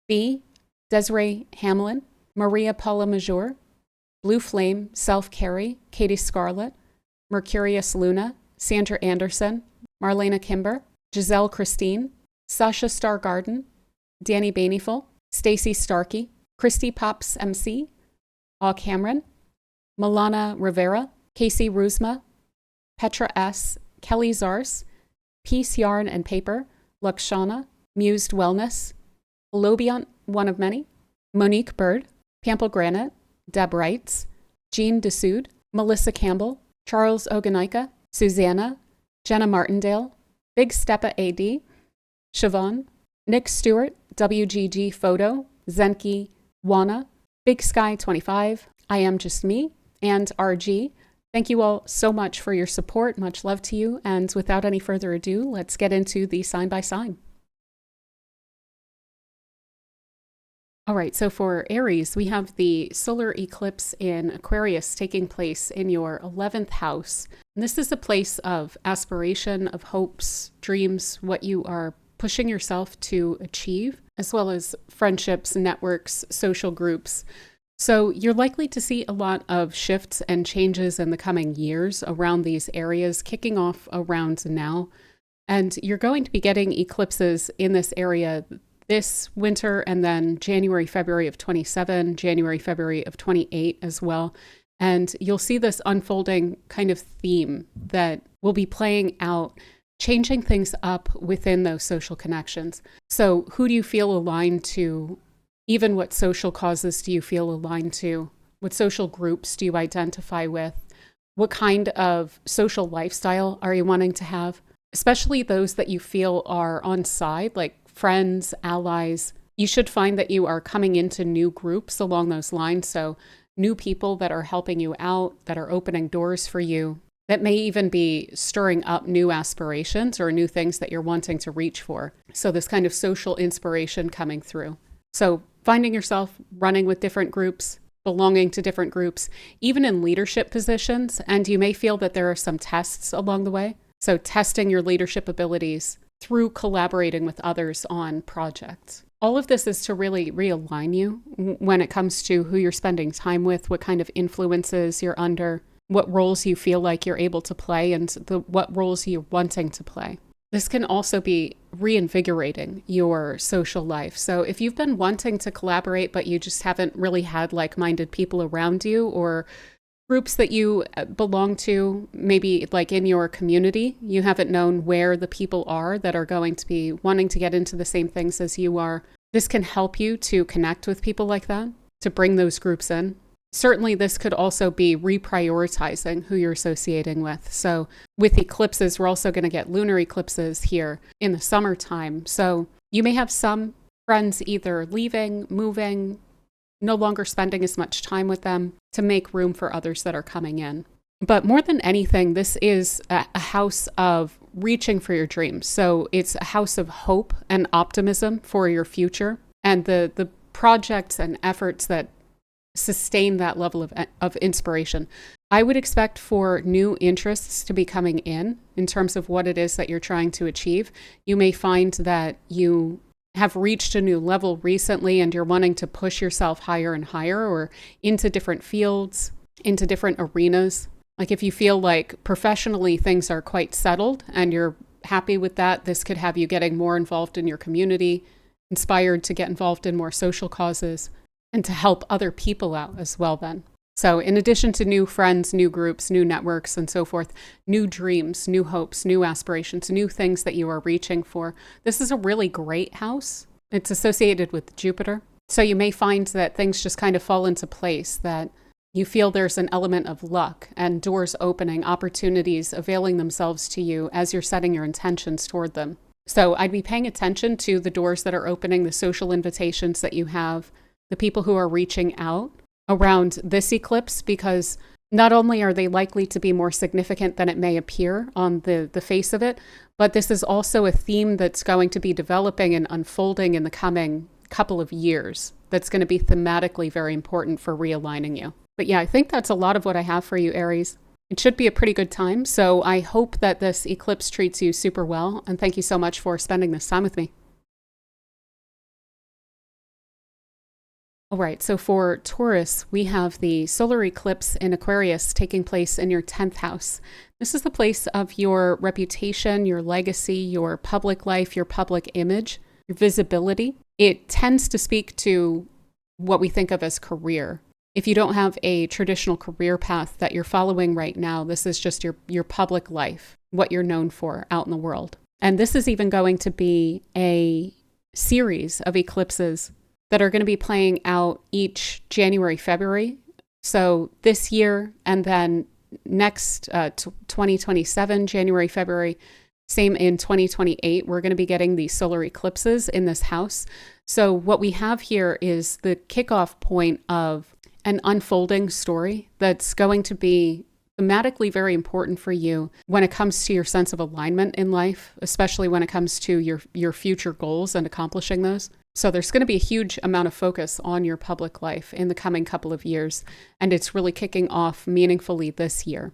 B., Desiree Hamlin, Maria Paula Major, Blue Flame, Self Carry, Katie Scarlett, Mercurius Luna, Sandra Anderson, Marlena Kimber, Giselle Christine, Sasha Stargarden, Danny Baneyful, Stacy Starkey, Christy Pops MC, Aw Cameron, Milana Rivera, Casey Ruzma, Petra S., Kelly Zars, Peace Yarn and Paper, Lakshana, Mused Wellness, Lobiant, One of Many, Monique Bird, Pample Granite, Deb Wrights, Jean Desude, Melissa Campbell, Charles Oganika, Susanna, Jenna Martindale, Big Steppa AD, Siobhan, Nick Stewart, WGG Photo, Zenki, Wana, Big Sky 25, I Am Just Me, and RG. Thank you all so much for your support. Much love to you. And without any further ado, let's get into the sign by sign. All right, so for Aries, we have the solar eclipse in Aquarius taking place in your 11th house. And this is a place of aspiration, of hopes, dreams, what you are pushing yourself to achieve, as well as friendships, networks, social groups. So you're likely to see a lot of shifts and changes in the coming years around these areas, kicking off around now. And you're going to be getting eclipses in this area this winter, and then January, February of 27, January, February of 28 as well. And you'll see this unfolding kind of theme that will be playing out, changing things up within those social connections. So who do you feel aligned to? Even what social causes do you feel aligned to? What social groups do you identify with? What kind of social lifestyle are you wanting to have? Especially those that you feel are on side, like friends, allies. You should find that you are coming into new groups along those lines. So new people that are helping you out, that are opening doors for you, that may even be stirring up new aspirations or new things that you're wanting to reach for. So this kind of social inspiration coming through. So finding yourself running with different groups, belonging to different groups, even in leadership positions. And you may feel that there are some tests along the way. So testing your leadership abilities through collaborating with others on projects. All of this is to really realign you when it comes to who you're spending time with, what kind of influences you're under, what roles you feel like you're able to play, and what roles you're wanting to play. This can also be reinvigorating your social life. So if you've been wanting to collaborate, but you just haven't really had like-minded people around you, or groups that you belong to, maybe like in your community, you haven't known where the people are that are going to be wanting to get into the same things as you are. This can help you to connect with people like that, to bring those groups in. Certainly, this could also be reprioritizing who you're associating with. So with eclipses, we're also going to get lunar eclipses here in the summertime. So you may have some friends either leaving, moving, no longer spending as much time with them to make room for others that are coming in. But more than anything, this is a house of reaching for your dreams. So it's a house of hope and optimism for your future, and the projects and efforts that sustain that level of inspiration. I would expect for new interests to be coming in terms of what it is that you're trying to achieve. You may find that you have reached a new level recently and you're wanting to push yourself higher and higher or into different fields, into different arenas. Like if you feel like professionally things are quite settled and you're happy with that, this could have you getting more involved in your community, inspired to get involved in more social causes and to help other people out as well then. So in addition to new friends, new groups, new networks, and so forth, new dreams, new hopes, new aspirations, new things that you are reaching for, this is a really great house. It's associated with Jupiter. So you may find that things just kind of fall into place, that you feel there's an element of luck and doors opening, opportunities availing themselves to you as you're setting your intentions toward them. So I'd be paying attention to the doors that are opening, the social invitations that you have, the people who are reaching out around this eclipse, because not only are they likely to be more significant than it may appear on the face of it, but this is also a theme that's going to be developing and unfolding in the coming couple of years that's going to be thematically very important for realigning you. But yeah, I think that's a lot of what I have for you, Aries. It should be a pretty good time, so I hope that this eclipse treats you super well, and thank you so much for spending this time with me. All right, so for Taurus, we have the solar eclipse in Aquarius taking place in your 10th house. This is the place of your reputation, your legacy, your public life, your public image, your visibility. It tends to speak to what we think of as career. If you don't have a traditional career path that you're following right now, this is just your public life, what you're known for out in the world. And this is even going to be a series of eclipses that are going to be playing out each January, February. So this year and then next 2027, January, February, same in 2028, we're going to be getting these solar eclipses in this house. So what we have here is the kickoff point of an unfolding story that's going to be thematically very important for you when it comes to your sense of alignment in life, especially when it comes to your future goals and accomplishing those. So there's going to be a huge amount of focus on your public life in the coming couple of years, and it's really kicking off meaningfully this year.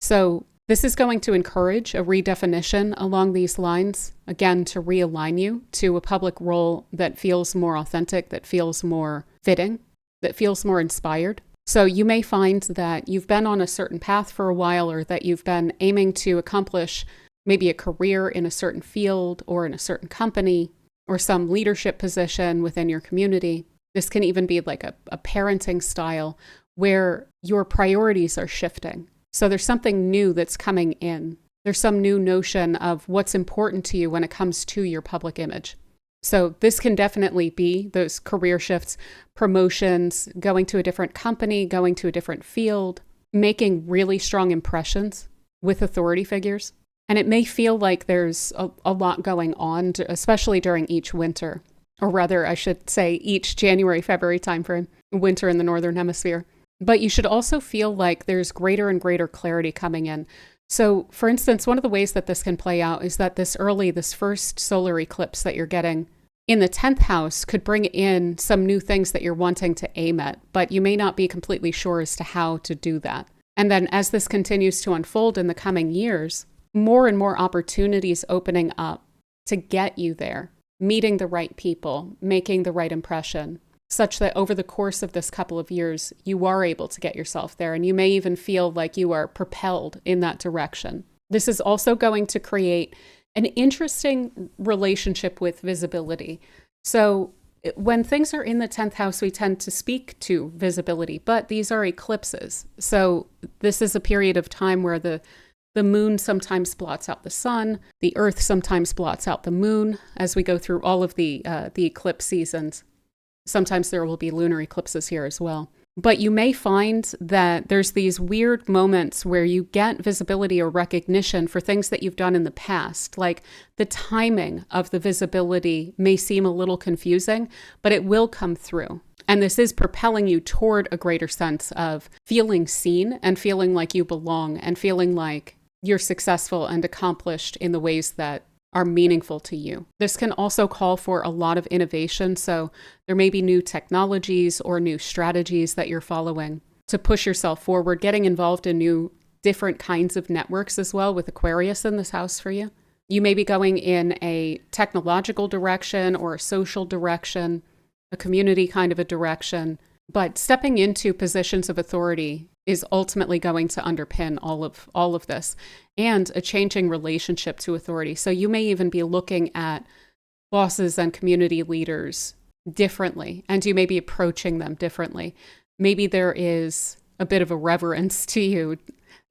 So this is going to encourage a redefinition along these lines, again, to realign you to a public role that feels more authentic, that feels more fitting, that feels more inspired. So you may find that you've been on a certain path for a while, or that you've been aiming to accomplish maybe a career in a certain field or in a certain company, or some leadership position within your community. This can even be like a parenting style where your priorities are shifting. So there's something new that's coming in. There's some new notion of what's important to you when it comes to your public image. So this can definitely be those career shifts, promotions, going to a different company, going to a different field, making really strong impressions with authority figures. And it may feel like there's a lot going on, especially during each winter, or rather, I should say each January, February timeframe, winter in the Northern Hemisphere. But you should also feel like there's greater and greater clarity coming in. So, for instance, one of the ways that this can play out is that this first solar eclipse that you're getting in the 10th house could bring in some new things that you're wanting to aim at, but you may not be completely sure as to how to do that. And then as this continues to unfold in the coming years, more and more opportunities opening up to get you there, meeting the right people, making the right impression, such that over the course of this couple of years, you are able to get yourself there, and you may even feel like you are propelled in that direction. This is also going to create an interesting relationship with visibility. So when things are in the 10th house, we tend to speak to visibility, but these are eclipses. So this is a period of time where the moon sometimes blots out the sun. The earth sometimes blots out the moon as we go through all of the eclipse seasons. Sometimes there will be lunar eclipses here as well. But you may find that there's these weird moments where you get visibility or recognition for things that you've done in the past. Like the timing of the visibility may seem a little confusing, but it will come through. And this is propelling you toward a greater sense of feeling seen and feeling like you belong and feeling like you're successful and accomplished in the ways that are meaningful to you. This can also call for a lot of innovation. So there may be new technologies or new strategies that you're following to push yourself forward, getting involved in new, different kinds of networks as well, with Aquarius in this house for you. You may be going in a technological direction or a social direction, a community kind of a direction, but stepping into positions of authority is ultimately going to underpin all of this, and a changing relationship to authority. So you may even be looking at bosses and community leaders differently, and you may be approaching them differently. Maybe there is a bit of a reverence to you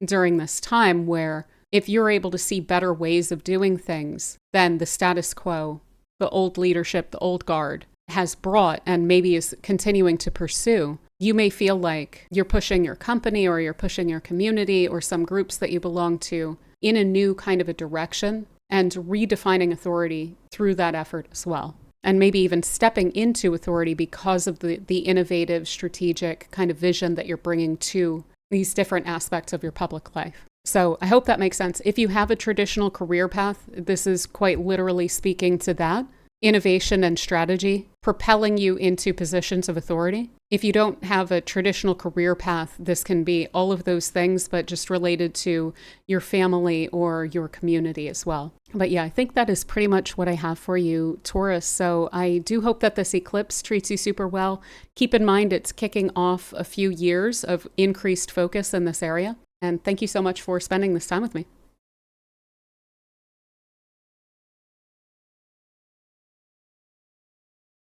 during this time where if you're able to see better ways of doing things than the status quo, the old leadership, the old guard has brought and maybe is continuing to pursue, you may feel like you're pushing your company or you're pushing your community or some groups that you belong to in a new kind of a direction and redefining authority through that effort as well. And maybe even stepping into authority because of the innovative, strategic kind of vision that you're bringing to these different aspects of your public life. So I hope that makes sense. If you have a traditional career path, this is quite literally speaking to that. Innovation and strategy, propelling you into positions of authority. If you don't have a traditional career path, this can be all of those things, but just related to your family or your community as well. But yeah, I think that is pretty much what I have for you, Taurus. So I do hope that this eclipse treats you super well. Keep in mind, it's kicking off a few years of increased focus in this area. And thank you so much for spending this time with me.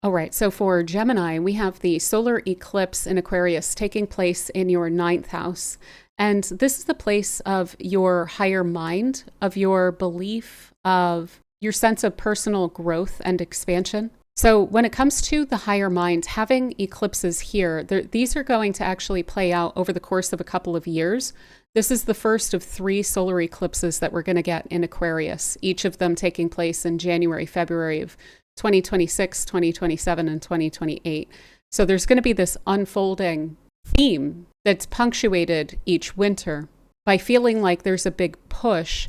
All right, so for Gemini, we have the solar eclipse in Aquarius taking place in your 9th house. And this is the place of your higher mind, of your belief, of your sense of personal growth and expansion. So when it comes to the higher mind, having eclipses here, these are going to actually play out over the course of a couple of years. This is the first of 3 solar eclipses that we're going to get in Aquarius, each of them taking place in January, February of 2026, 2027, and 2028. So there's going to be this unfolding theme that's punctuated each winter by feeling like there's a big push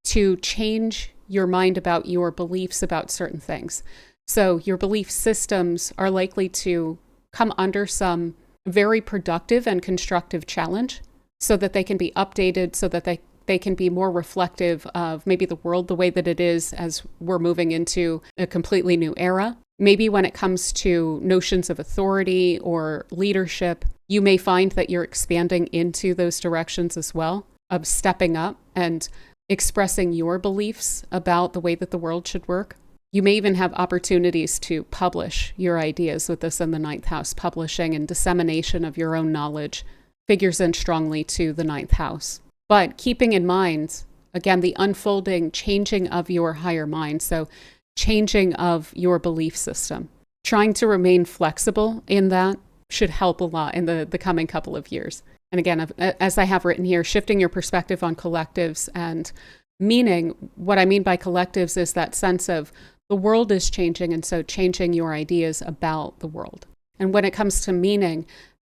to change your mind about your beliefs about certain things. So your belief systems are likely to come under some very productive and constructive challenge so that they can be updated, so that they can be more reflective of maybe the world the way that it is as we're moving into a completely new era. Maybe when it comes to notions of authority or leadership, you may find that you're expanding into those directions as well, of stepping up and expressing your beliefs about the way that the world should work. You may even have opportunities to publish your ideas with this in the 9th house. Publishing and dissemination of your own knowledge figures in strongly to the 9th house. But keeping in mind, again, the unfolding changing of your higher mind. So changing of your belief system. Trying to remain flexible in that should help a lot in the coming couple of years. And again, as I have written here, shifting your perspective on collectives and meaning. What I mean by collectives is that sense of the world is changing, and so changing your ideas about the world. And when it comes to meaning,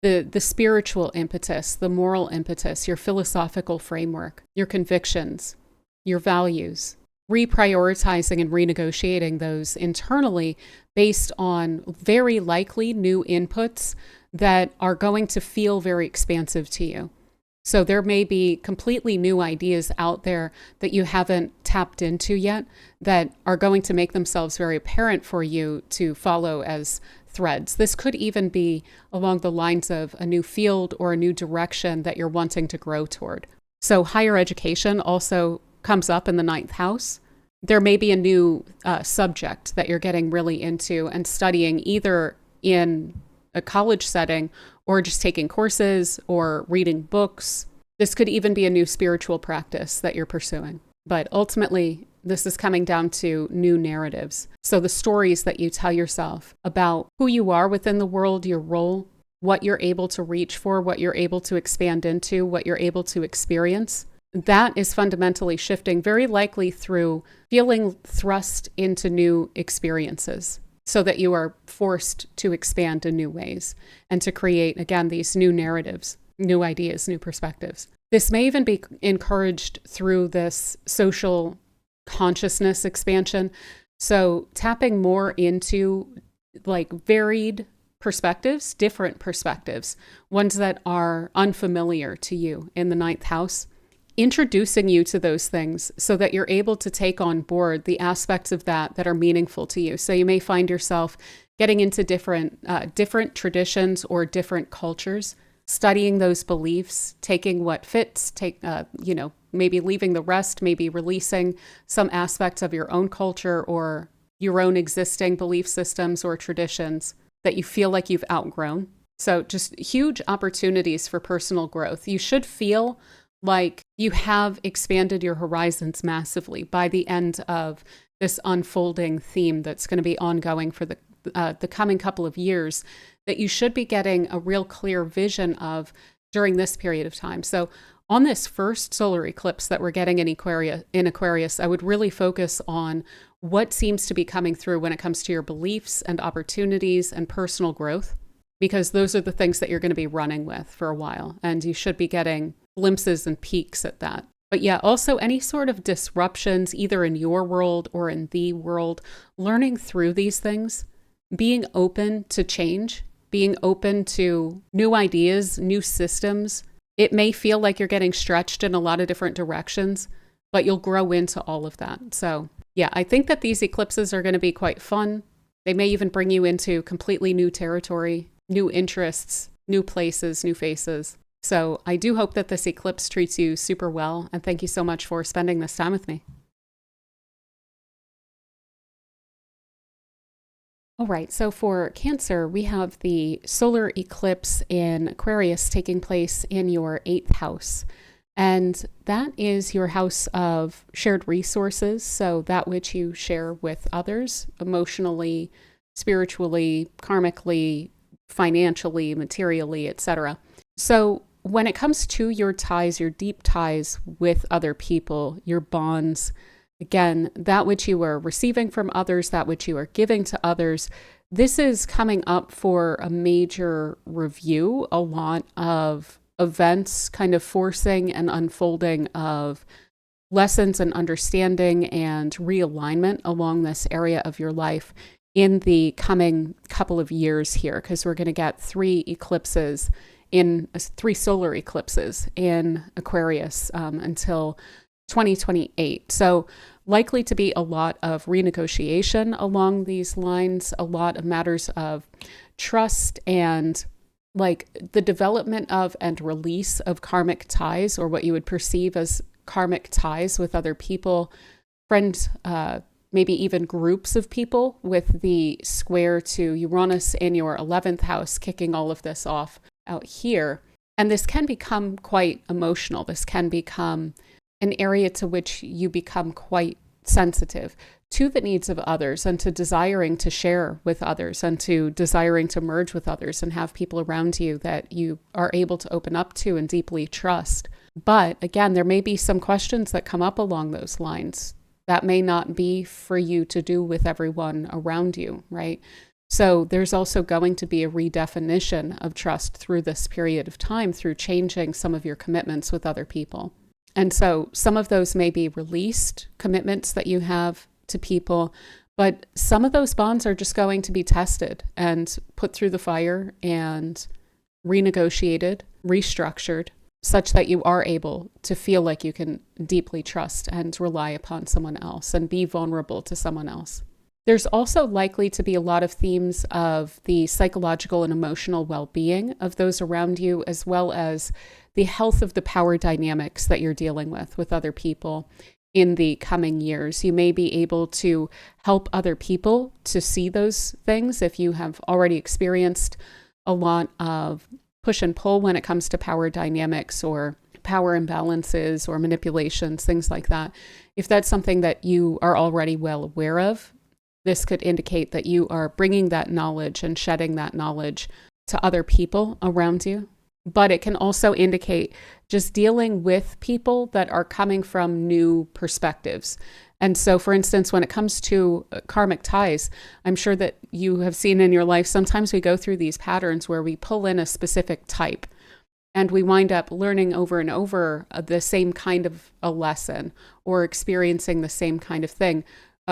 the spiritual impetus, the moral impetus, your philosophical framework, your convictions, your values, reprioritizing and renegotiating those internally based on very likely new inputs that are going to feel very expansive to you. So there may be completely new ideas out there that you haven't tapped into yet that are going to make themselves very apparent for you to follow as threads. This could even be along the lines of a new field or a new direction that you're wanting to grow toward. So higher education also comes up in the 9th house. There may be a new subject that you're getting really into and studying either in a college setting or just taking courses or reading books. This could even be a new spiritual practice that you're pursuing. But ultimately, this is coming down to new narratives. So the stories that you tell yourself about who you are within the world, your role, what you're able to reach for, what you're able to expand into, what you're able to experience, that is fundamentally shifting, very likely through feeling thrust into new experiences so that you are forced to expand in new ways and to create, again, these new narratives, new ideas, new perspectives. This may even be encouraged through this social consciousness expansion. So tapping more into like varied perspectives, different perspectives, ones that are unfamiliar to you in the 9th house, introducing you to those things so that you're able to take on board the aspects of that that are meaningful to you. So you may find yourself getting into different traditions or different cultures, studying those beliefs, taking what fits, maybe leaving the rest, maybe releasing some aspects of your own culture or your own existing belief systems or traditions that you feel like you've outgrown. So just huge opportunities for personal growth. You should feel like you have expanded your horizons massively by the end of this unfolding theme that's going to be ongoing for the coming couple of years, that you should be getting a real clear vision of during this period of time. So on this first solar eclipse that we're getting in Aquarius, I would really focus on what seems to be coming through when it comes to your beliefs and opportunities and personal growth, because those are the things that you're going to be running with for a while. And you should be getting glimpses and peeks at that. But yeah, also any sort of disruptions, either in your world or in the world, learning through these things, being open to change, being open to new ideas, new systems. It may feel like you're getting stretched in a lot of different directions, but you'll grow into all of that. So yeah, I think that these eclipses are going to be quite fun. They may even bring you into completely new territory, new interests, new places, new faces. So I do hope that this eclipse treats you super well. And thank you so much for spending this time with me. All right, so for Cancer, we have the solar eclipse in Aquarius taking place in your 8th house. And that is your house of shared resources. So that which you share with others emotionally, spiritually, karmically, financially, materially, etc. So when it comes to your ties, your deep ties with other people, your bonds, again, that which you are receiving from others, that which you are giving to others, this is coming up for a major review, a lot of events kind of forcing and unfolding of lessons and understanding and realignment along this area of your life in the coming couple of years here, because we're going to get 3 solar eclipses in Aquarius until 2028. So likely to be a lot of renegotiation along these lines, a lot of matters of trust and like the development of and release of karmic ties, or what you would perceive as karmic ties with other people, friends, maybe even groups of people, with the square to Uranus in your 11th house kicking all of this off out here. And this can become quite emotional. This can become an area to which you become quite sensitive to the needs of others and to desiring to share with others and to desiring to merge with others and have people around you that you are able to open up to and deeply trust. But again, there may be some questions that come up along those lines that may not be for you to do with everyone around you, right? So there's also going to be a redefinition of trust through this period of time, through changing some of your commitments with other people. And so some of those may be released commitments that you have to people, but some of those bonds are just going to be tested and put through the fire and renegotiated, restructured, such that you are able to feel like you can deeply trust and rely upon someone else and be vulnerable to someone else. There's also likely to be a lot of themes of the psychological and emotional well-being of those around you, as well as the health of the power dynamics that you're dealing with other people in the coming years. You may be able to help other people to see those things if you have already experienced a lot of push and pull when it comes to power dynamics or power imbalances or manipulations, things like that. If that's something that you are already well aware of, this could indicate that you are bringing that knowledge and shedding that knowledge to other people around you. But it can also indicate just dealing with people that are coming from new perspectives. And so, for instance, when it comes to karmic ties, I'm sure that you have seen in your life, sometimes we go through these patterns where we pull in a specific type and we wind up learning over and over the same kind of a lesson or experiencing the same kind of thing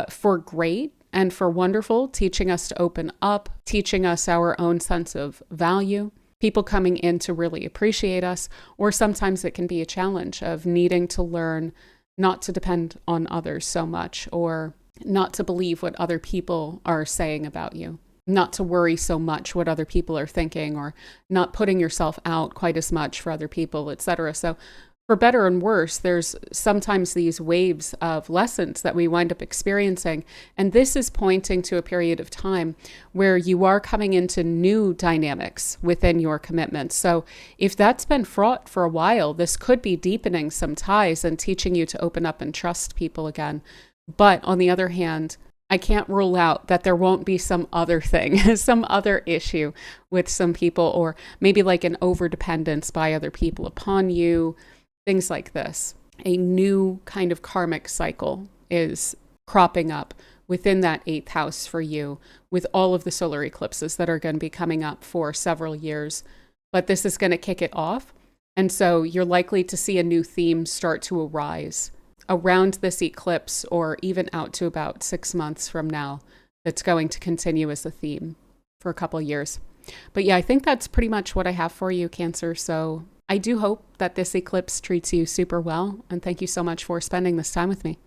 for great and for wonderful, teaching us to open up, teaching us our own sense of value. people coming in to really appreciate us, or sometimes it can be a challenge of needing to learn not to depend on others so much, or not to believe what other people are saying about you, not to worry so much what other people are thinking, or not putting yourself out quite as much for other people, etc. So for better and worse, there's sometimes these waves of lessons that we wind up experiencing. And this is pointing to a period of time where you are coming into new dynamics within your commitments. So if that's been fraught for a while, this could be deepening some ties and teaching you to open up and trust people again. But on the other hand, I can't rule out that there won't be some other thing, some other issue with some people, or maybe like an overdependence by other people upon you. Things like this. A new kind of karmic cycle is cropping up within that 8th house for you, with all of the solar eclipses that are going to be coming up for several years. But this is going to kick it off. And so you're likely to see a new theme start to arise around this eclipse, or even out to about 6 months from now, that's going to continue as a theme for a couple years. But yeah, I think that's pretty much what I have for you, Cancer. So I do hope that this eclipse treats you super well, and thank you so much for spending this time with me.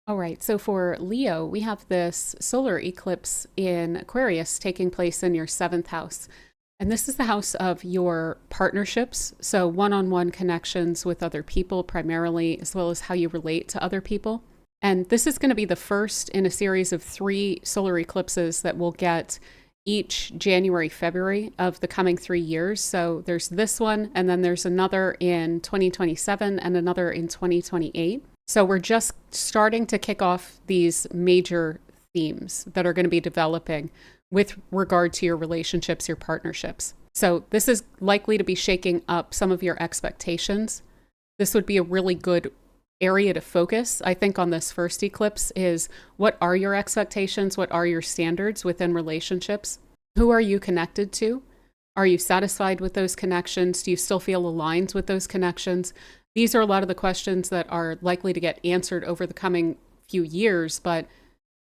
All right, so for Leo, we have this solar eclipse in Aquarius taking place in your 7th house. And this is the house of your partnerships, so one-on-one connections with other people primarily, as well as how you relate to other people. And this is going to be the first in a series of 3 solar eclipses that we'll get each January, February of the coming 3 years. So there's this one, and then there's another in 2027 and another in 2028. So we're just starting to kick off these major themes that are going to be developing with regard to your relationships, your partnerships. So this is likely to be shaking up some of your expectations. This would be a really good area to focus, I think, on this first eclipse is, what are your expectations? What are your standards within relationships? Who are you connected to? Are you satisfied with those connections? Do you still feel aligned with those connections? These are a lot of the questions that are likely to get answered over the coming few years, but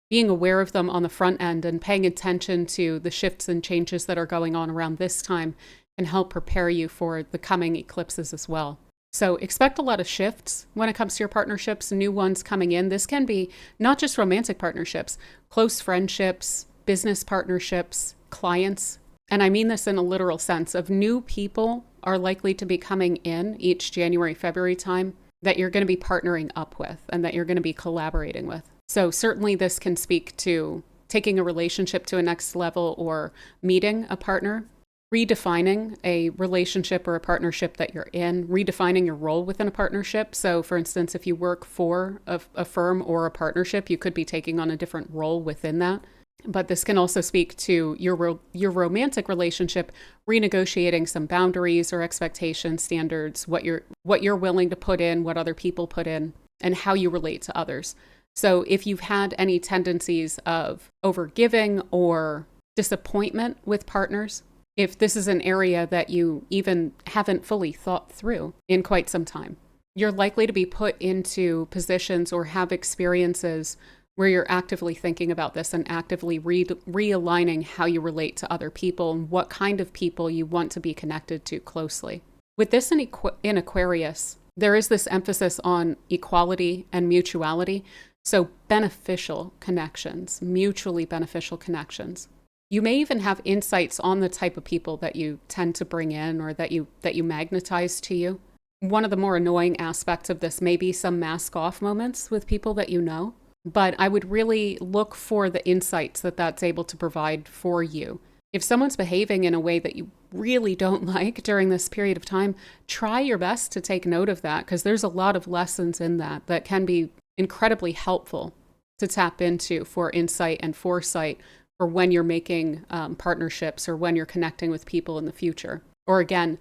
being aware of them on the front end and paying attention to the shifts and changes that are going on around this time can help prepare you for the coming eclipses as well. So expect a lot of shifts when it comes to your partnerships, new ones coming in. This can be not just romantic partnerships, close friendships, business partnerships, clients. And I mean this in a literal sense of new people are likely to be coming in each January, February time that you're going to be partnering up with and that you're going to be collaborating with. So certainly this can speak to taking a relationship to a next level or meeting a partner, redefining a relationship or a partnership that you're in, redefining your role within a partnership. So for instance, if you work for a firm or a partnership, you could be taking on a different role within that. But this can also speak to your romantic relationship, renegotiating some boundaries or expectation standards, what you're willing to put in, what other people put in, and how you relate to others. So if you've had any tendencies of overgiving or disappointment with partners, if this is an area that you even haven't fully thought through in quite some time, you're likely to be put into positions or have experiences where you're actively thinking about this and actively realigning how you relate to other people and what kind of people you want to be connected to closely. With this in Aquarius, there is this emphasis on equality and mutuality. So beneficial connections, mutually beneficial connections. You may even have insights on the type of people that you tend to bring in or that you magnetize to you. One of the more annoying aspects of this may be some mask off moments with people that you know, but I would really look for the insights that that's able to provide for you. If someone's behaving in a way that you really don't like during this period of time, try your best to take note of that, because there's a lot of lessons in that can be incredibly helpful to tap into for insight and foresight for when you're making partnerships or when you're connecting with people in the future. Or again,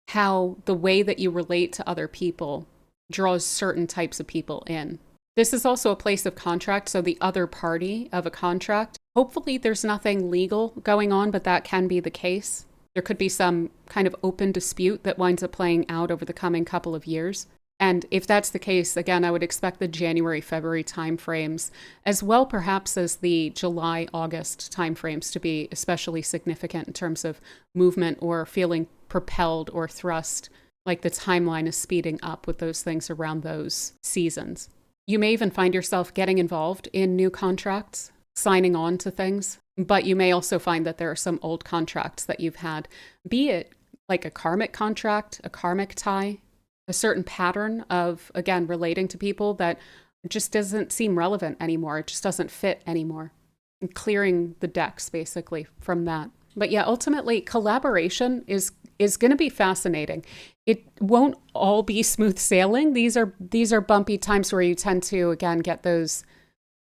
how the way that you relate to other people draws certain types of people in. This is also a place of contract, so the other party of a contract. Hopefully there's nothing legal going on, but that can be the case. There could be some kind of open dispute that winds up playing out over the coming couple of years. And if that's the case, again, I would expect the January, February timeframes, as well perhaps as the July, August timeframes, to be especially significant in terms of movement or feeling propelled or thrust, like the timeline is speeding up with those things around those seasons. You may even find yourself getting involved in new contracts, signing on to things, but you may also find that there are some old contracts that you've had, be it like a karmic contract, a karmic tie, a certain pattern of, again, relating to people that just doesn't seem relevant anymore. It just doesn't fit anymore. And clearing the decks basically from that. But yeah, ultimately collaboration is going to be fascinating. It won't all be smooth sailing. These are bumpy times where you tend to, again, get those,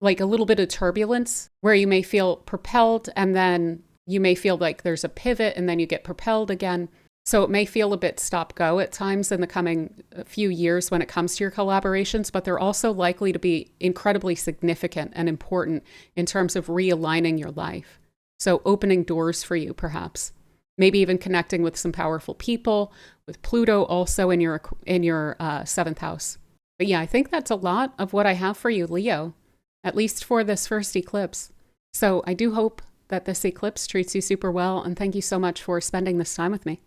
like a little bit of turbulence where you may feel propelled and then you may feel like there's a pivot and then you get propelled again. So it may feel a bit stop-go at times in the coming few years when it comes to your collaborations, but they're also likely to be incredibly significant and important in terms of realigning your life. So opening doors for you, perhaps. Maybe even connecting with some powerful people, with Pluto also in your seventh house. But yeah, I think that's a lot of what I have for you, Leo, at least for this first eclipse. So I do hope that this eclipse treats you super well, and thank you so much for spending this time with me.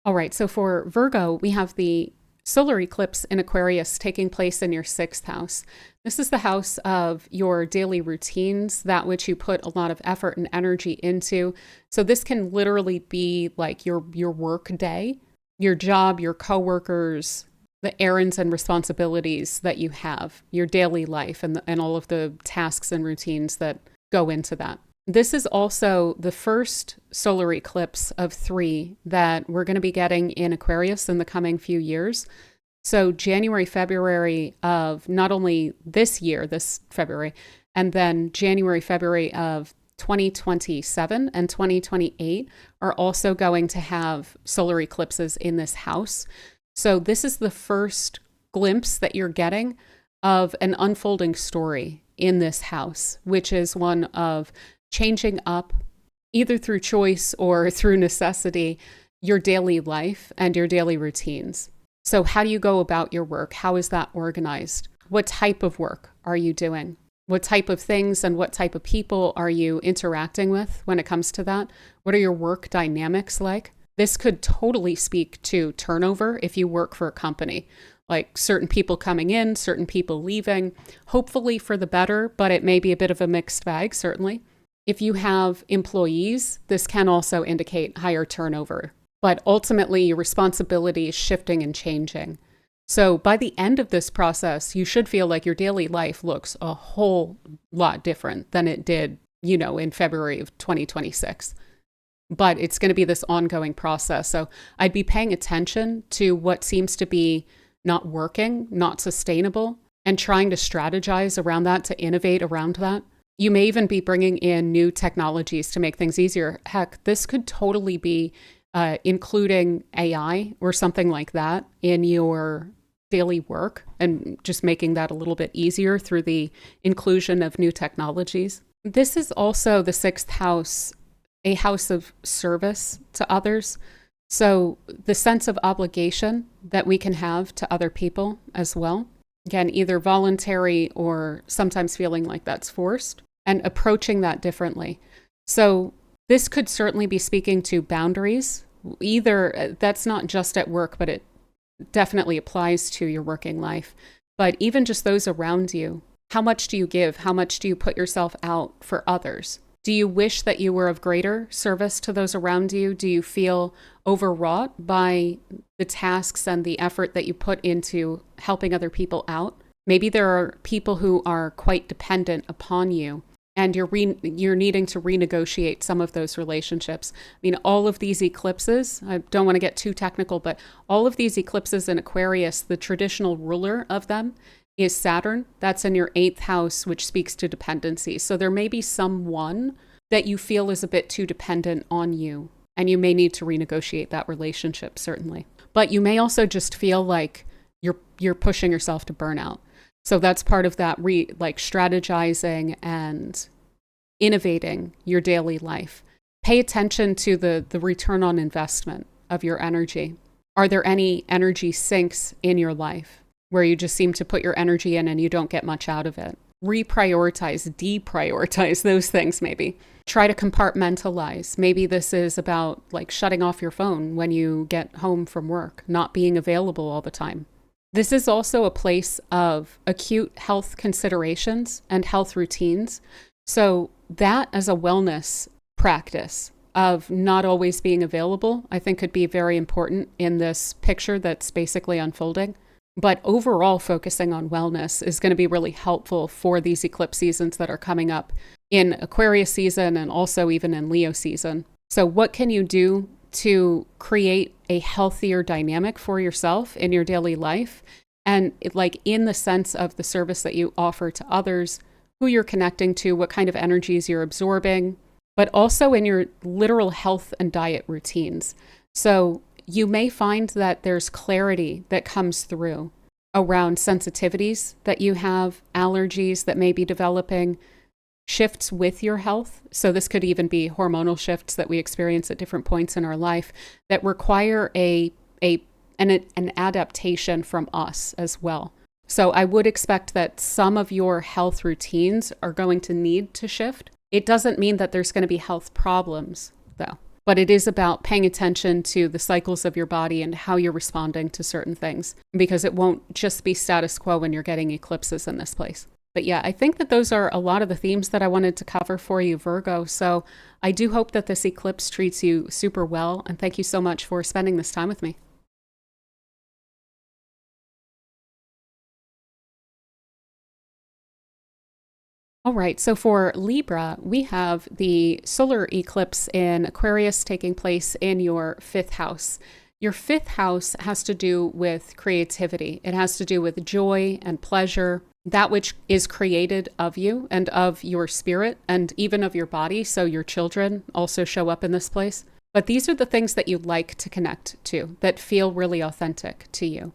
All right, so for Virgo, we have the solar eclipse in Aquarius taking place in your sixth house. This is the house of your daily routines, that which you put a lot of effort and energy into. So this can literally be like your work day, your job, your coworkers, the errands and responsibilities that you have, your daily life, and all of the tasks and routines that go into that. This is also the first solar eclipse of 3 that we're going to be getting in Aquarius in the coming few years. So January, February of not only this year, this February, and then January, February of 2027 and 2028 are also going to have solar eclipses in this house. So this is the first glimpse that you're getting of an unfolding story in this house, which is one of changing up, either through choice or through necessity, your daily life and your daily routines. So how do you go about your work? How is that organized? What type of work are you doing? What type of things and what type of people are you interacting with when it comes to that? What are your work dynamics like? This could totally speak to turnover if you work for a company, like certain people coming in, certain people leaving, hopefully for the better, but it may be a bit of a mixed bag, certainly. If you have employees, this can also indicate higher turnover, but ultimately your responsibility is shifting and changing. So by the end of this process, you should feel like your daily life looks a whole lot different than it did, in February of 2026. But it's going to be this ongoing process. So I'd be paying attention to what seems to be not working, not sustainable, and trying to strategize around that, to innovate around that. You may even be bringing in new technologies to make things easier. Heck, this could totally be including AI or something like that in your daily work and just making that a little bit easier through the inclusion of new technologies. This is also the sixth house, a house of service to others. So the sense of obligation that we can have to other people as well. Again, either voluntary or sometimes feeling like that's forced, and approaching that differently. So this could certainly be speaking to boundaries. Either that's not just at work, but it definitely applies to your working life. But even just those around you, how much do you give? How much do you put yourself out for others? Do you wish that you were of greater service to those around you? Do you feel overwrought by the tasks and the effort that you put into helping other people out? Maybe there are people who are quite dependent upon you, and you're needing to renegotiate some of those relationships. I mean, all of these eclipses, I don't want to get too technical, but all of these eclipses in Aquarius, the traditional ruler of them is Saturn. That's in your 8th house, which speaks to dependency. So there may be someone that you feel is a bit too dependent on you, and you may need to renegotiate that relationship, certainly. But you may also just feel like you're pushing yourself to burnout. So that's part of that strategizing and innovating your daily life. Pay attention to the return on investment of your energy. Are there any energy sinks in your life where you just seem to put your energy in and you don't get much out of it? Reprioritize, deprioritize those things maybe. Try to compartmentalize. Maybe this is about like shutting off your phone when you get home from work, not being available all the time. This is also a place of acute health considerations and health routines. So that as a wellness practice of not always being available, I think could be very important in this picture that's basically unfolding. But overall, focusing on wellness is going to be really helpful for these eclipse seasons that are coming up in Aquarius season and also even in Leo season. So what can you do to create a healthier dynamic for yourself in your daily life? And like in the sense of the service that you offer to others, who you're connecting to, what kind of energies you're absorbing, but also in your literal health and diet routines. So you may find that there's clarity that comes through around sensitivities that you have, allergies that may be developing, shifts with your health. So this could even be hormonal shifts that we experience at different points in our life that require an adaptation from us as well. So I would expect that some of your health routines are going to need to shift. It doesn't mean that there's going to be health problems, though. But it is about paying attention to the cycles of your body and how you're responding to certain things, because it won't just be status quo when you're getting eclipses in this place. But yeah, I think that those are a lot of the themes that I wanted to cover for you, Virgo. So I do hope that this eclipse treats you super well. And thank you so much for spending this time with me. All right, so for Libra, we have the solar eclipse in Aquarius taking place in your fifth house. Your fifth house has to do with creativity. It has to do with joy and pleasure, that which is created of you and of your spirit and even of your body. So your children also show up in this place. But these are the things that you like to connect to that feel really authentic to you.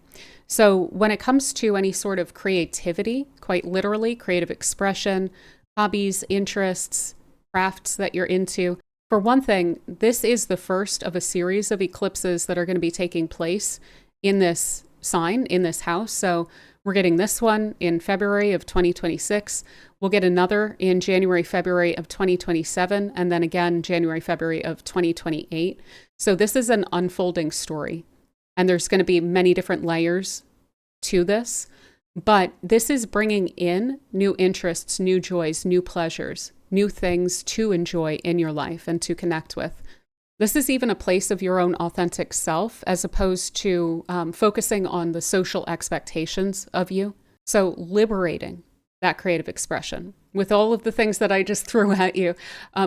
So when it comes to any sort of creativity, quite literally, creative expression, hobbies, interests, crafts that you're into, for one thing, this is the first of a series of eclipses that are going to be taking place in this sign, in this house. So we're getting this one in February of 2026. We'll get another in January, February of 2027, and then again, January, February of 2028. So this is an unfolding story. And there's going to be many different layers to this, but this is bringing in new interests, new joys, new pleasures, new things to enjoy in your life and to connect with. This is even a place of your own authentic self as opposed to focusing on the social expectations of you. So liberating that creative expression with all of the things that I just threw at you,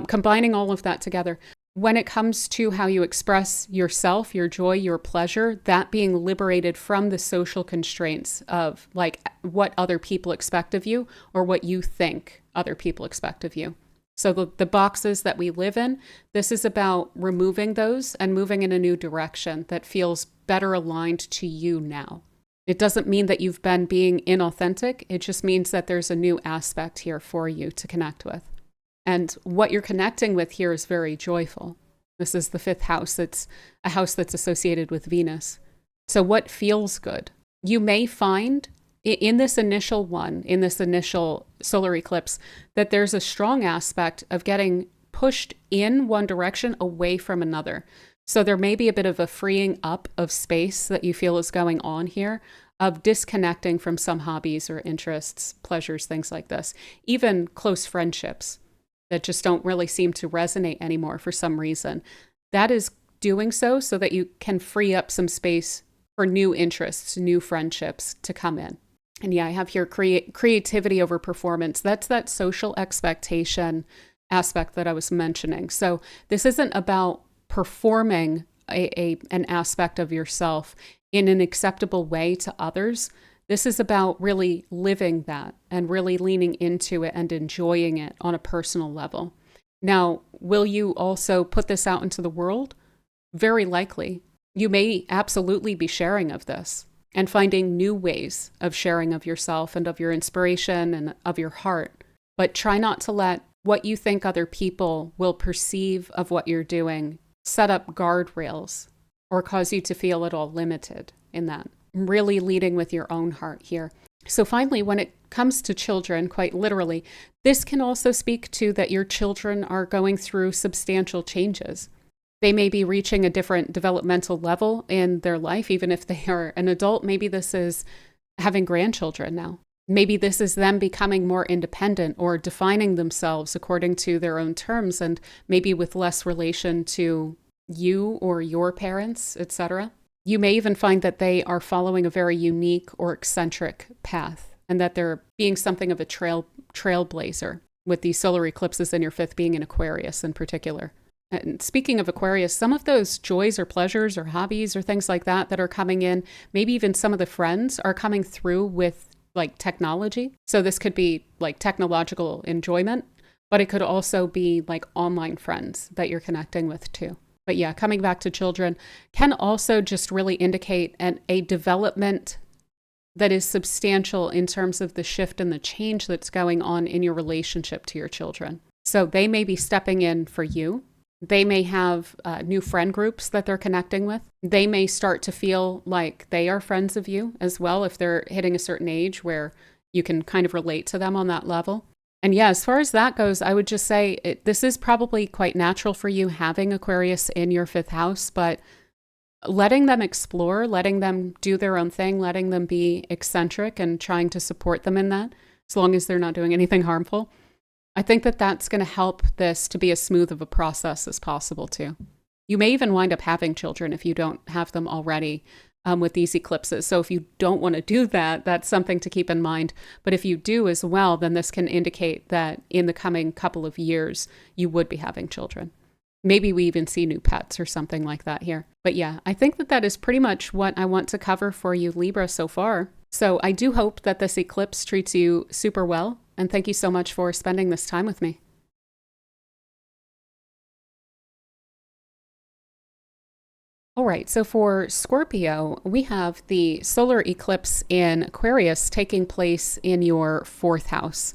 combining all of that together. When it comes to how you express yourself, your joy, your pleasure, that being liberated from the social constraints of like what other people expect of you or what you think other people expect of you. So the boxes that we live in, this is about removing those and moving in a new direction that feels better aligned to you now. It doesn't mean that you've been being inauthentic. It just means that there's a new aspect here for you to connect with. And what you're connecting with here is very joyful. This is the fifth house. It's a house that's associated with Venus. So what feels good? You may find in this initial one, in this initial solar eclipse, that there's a strong aspect of getting pushed in one direction away from another. So there may be a bit of a freeing up of space that you feel is going on here, of disconnecting from some hobbies or interests, pleasures, things like this, even close friendships that just don't really seem to resonate anymore for some reason. That is doing so that you can free up some space for new interests, new friendships to come in. And yeah, I have here creativity over performance. That's that social expectation aspect that I was mentioning. So this isn't about performing an aspect of yourself in an acceptable way to others. This is about really living that and really leaning into it and enjoying it on a personal level. Now, will you also put this out into the world? Very likely. You may absolutely be sharing of this and finding new ways of sharing of yourself and of your inspiration and of your heart. But try not to let what you think other people will perceive of what you're doing, set up guardrails, or cause you to feel at all limited in that. Really leading with your own heart here. So finally, when it comes to children, quite literally, this can also speak to that your children are going through substantial changes. They may be reaching a different developmental level in their life, even if they are an adult. Maybe this is having grandchildren now. Maybe this is them becoming more independent or defining themselves according to their own terms, and maybe with less relation to you or your parents, etc. You may even find that they are following a very unique or eccentric path, and that they're being something of a trailblazer, with the solar eclipses in your fifth being in Aquarius in particular. And speaking of Aquarius, some of those joys or pleasures or hobbies or things like that are coming in, maybe even some of the friends are coming through with like technology. So this could be like technological enjoyment, but it could also be like online friends that you're connecting with too. But yeah, coming back to children can also just really indicate a development that is substantial in terms of the shift and the change that's going on in your relationship to your children. So they may be stepping in for you. They may have new friend groups that they're connecting with. They may start to feel like they are friends of you as well if they're hitting a certain age where you can kind of relate to them on that level. And yeah, as far as that goes, I would just say this is probably quite natural for you having Aquarius in your fifth house, but letting them explore, letting them do their own thing, letting them be eccentric and trying to support them in that, as long as they're not doing anything harmful. I think that that's going to help this to be as smooth of a process as possible too. You may even wind up having children if you don't have them already with these eclipses. So if you don't want to do that, that's something to keep in mind. But if you do as well, then this can indicate that in the coming couple of years, you would be having children. Maybe we even see new pets or something like that here. But yeah, I think that is pretty much what I want to cover for you, Libra, so far. So I do hope that this eclipse treats you super well. And thank you so much for spending this time with me. All right, so for Scorpio, we have the solar eclipse in Aquarius taking place in your fourth house.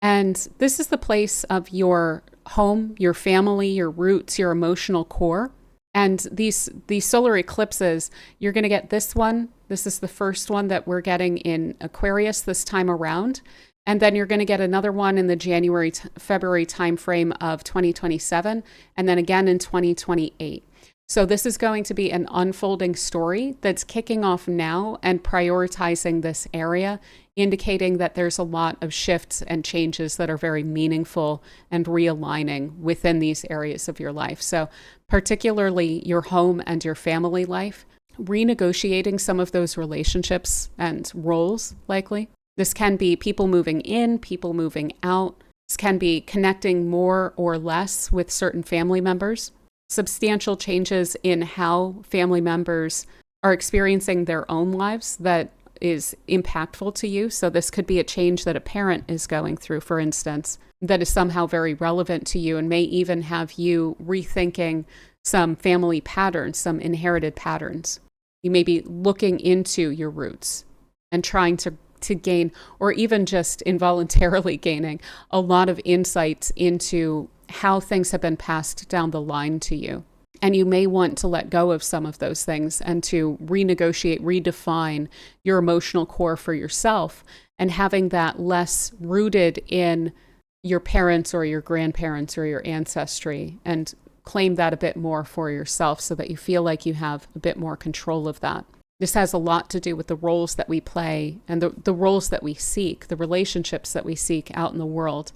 And this is the place of your home, your family, your roots, your emotional core. And these solar eclipses, you're going to get this one. This is the first one that we're getting in Aquarius this time around. And then you're going to get another one in the January-February timeframe of 2027, and then again in 2028. So this is going to be an unfolding story that's kicking off now and prioritizing this area, indicating that there's a lot of shifts and changes that are very meaningful and realigning within these areas of your life. So particularly your home and your family life, renegotiating some of those relationships and roles likely. This can be people moving in, people moving out. This can be connecting more or less with certain family members. Substantial changes in how family members are experiencing their own lives that is impactful to you. So this could be a change that a parent is going through, for instance, that is somehow very relevant to you and may even have you rethinking some family patterns, some inherited patterns. You may be looking into your roots and trying to gain, or even just involuntarily gaining, a lot of insights into how things have been passed down the line to you. And you may want to let go of some of those things and to renegotiate, redefine your emotional core for yourself, and having that less rooted in your parents or your grandparents or your ancestry, and claim that a bit more for yourself so that you feel like you have a bit more control of that. This has a lot to do with the roles that we play and the roles that we seek, the relationships that we seek out in the world.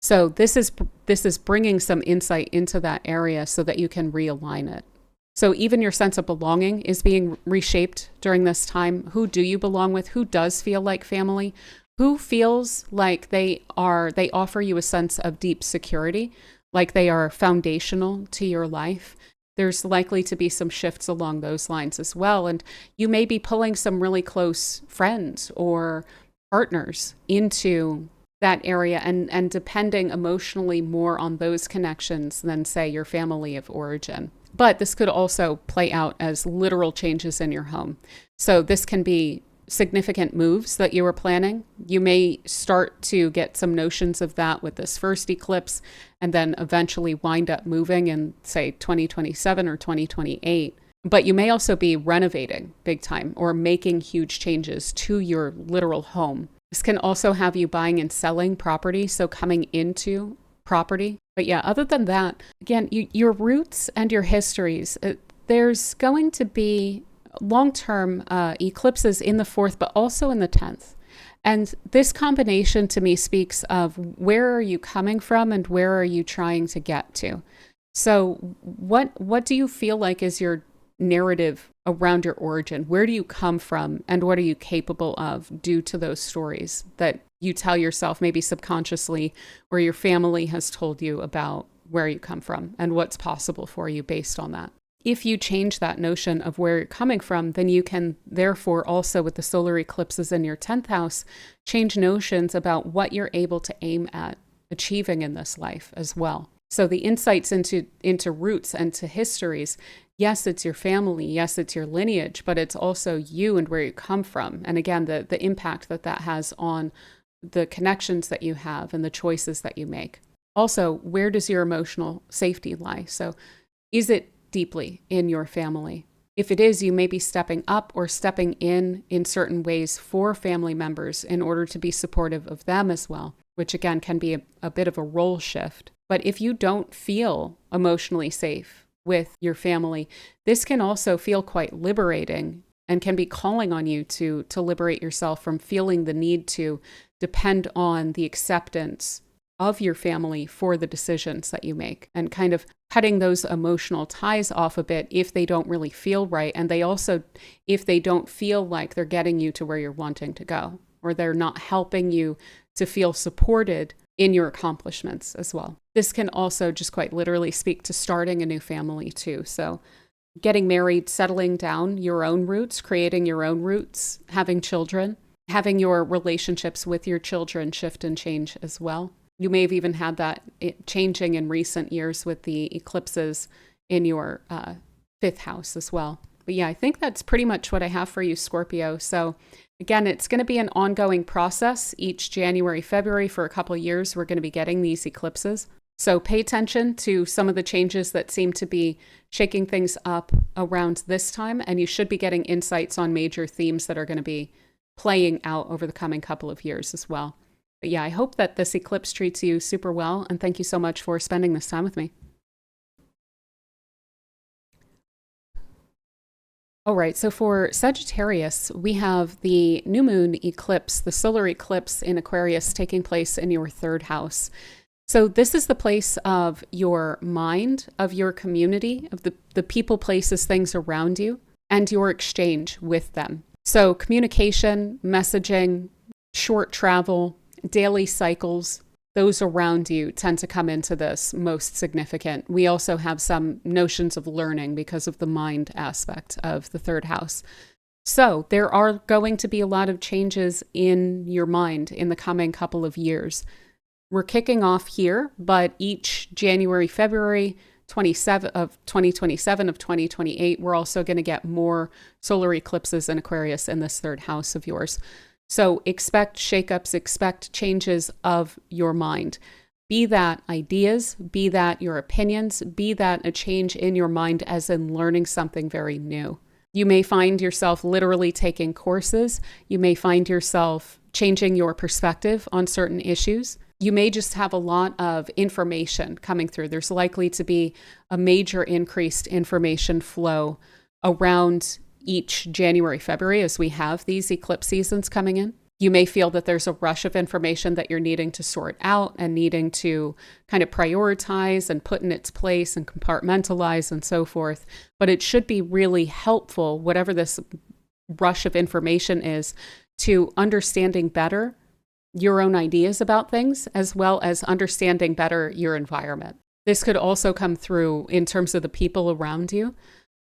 So this is bringing some insight into that area so that you can realign it. So even your sense of belonging is being reshaped during this time. Who do you belong with? Who does feel like family? Who feels like they offer you a sense of deep security, like they are foundational to your life? There's likely to be some shifts along those lines as well. And you may be pulling some really close friends or partners into that area and depending emotionally more on those connections than, say, your family of origin. But this could also play out as literal changes in your home. So this can be significant moves that you were planning. You may start to get some notions of that with this first eclipse and then eventually wind up moving in, say, 2027 or 2028. But you may also be renovating big time or making huge changes to your literal home. This can also have you buying and selling property, so coming into property. But yeah, other than that, again, your roots and your histories, there's going to be long-term eclipses in the 4th, but also in the 10th. And this combination to me speaks of where are you coming from and where are you trying to get to? So what do you feel like is your narrative around your origin? Where do you come from and what are you capable of due to those stories that you tell yourself, maybe subconsciously, or your family has told you about where you come from and what's possible for you based on that? If you change that notion of where you're coming from, then you can therefore also, with the solar eclipses in your 10th house, change notions about what you're able to aim at achieving in this life as well. So the insights into roots and to histories, yes, it's your family, yes, it's your lineage, but it's also you and where you come from. And again, the impact that has on the connections that you have and the choices that you make. Also, where does your emotional safety lie? So is it deeply in your family? If it is, you may be stepping up or stepping in certain ways for family members in order to be supportive of them as well, which again can be a bit of a role shift. But if you don't feel emotionally safe with your family, this can also feel quite liberating and can be calling on you to liberate yourself from feeling the need to depend on the acceptance of your family for the decisions that you make, and kind of cutting those emotional ties off a bit if they don't really feel right. And they also, if they don't feel like they're getting you to where you're wanting to go, or they're not helping you to feel supported in your accomplishments as well. This can also just quite literally speak to starting a new family too. So getting married, settling down your own roots, creating your own roots, having children, having your relationships with your children shift and change as well. You may have even had that changing in recent years with the eclipses in your 5th house as well. But yeah, I think that's pretty much what I have for you, Scorpio. So again, it's going to be an ongoing process. Each January, February for a couple of years, we're going to be getting these eclipses. So pay attention to some of the changes that seem to be shaking things up around this time, and you should be getting insights on major themes that are going to be playing out over the coming couple of years as well. But yeah, I hope that this eclipse treats you super well, and thank you so much for spending this time with me. All right, so for Sagittarius, we have the new moon eclipse, the solar eclipse in Aquarius taking place in your 3rd house. So this is the place of your mind, of your community, of the people, places, things around you, and your exchange with them. So communication, messaging, short travel, daily cycles, those around you tend to come into this most significant. We also have some notions of learning because of the mind aspect of the 3rd house. So there are going to be a lot of changes in your mind in the coming couple of years. We're kicking off here, but each January, February 27 of 2027 of 2028, we're also going to get more solar eclipses in Aquarius in this 3rd house of yours. So expect shakeups, expect changes of your mind. Be that ideas, be that your opinions, be that a change in your mind as in learning something very new. You may find yourself literally taking courses. You may find yourself changing your perspective on certain issues. You may just have a lot of information coming through. There's likely to be a major increased information flow around each January, February as we have these eclipse seasons coming in. You may feel that there's a rush of information that you're needing to sort out and needing to kind of prioritize and put in its place and compartmentalize and so forth. But it should be really helpful, whatever this rush of information is, to understanding better your own ideas about things, as well as understanding better your environment. This could also come through in terms of the people around you.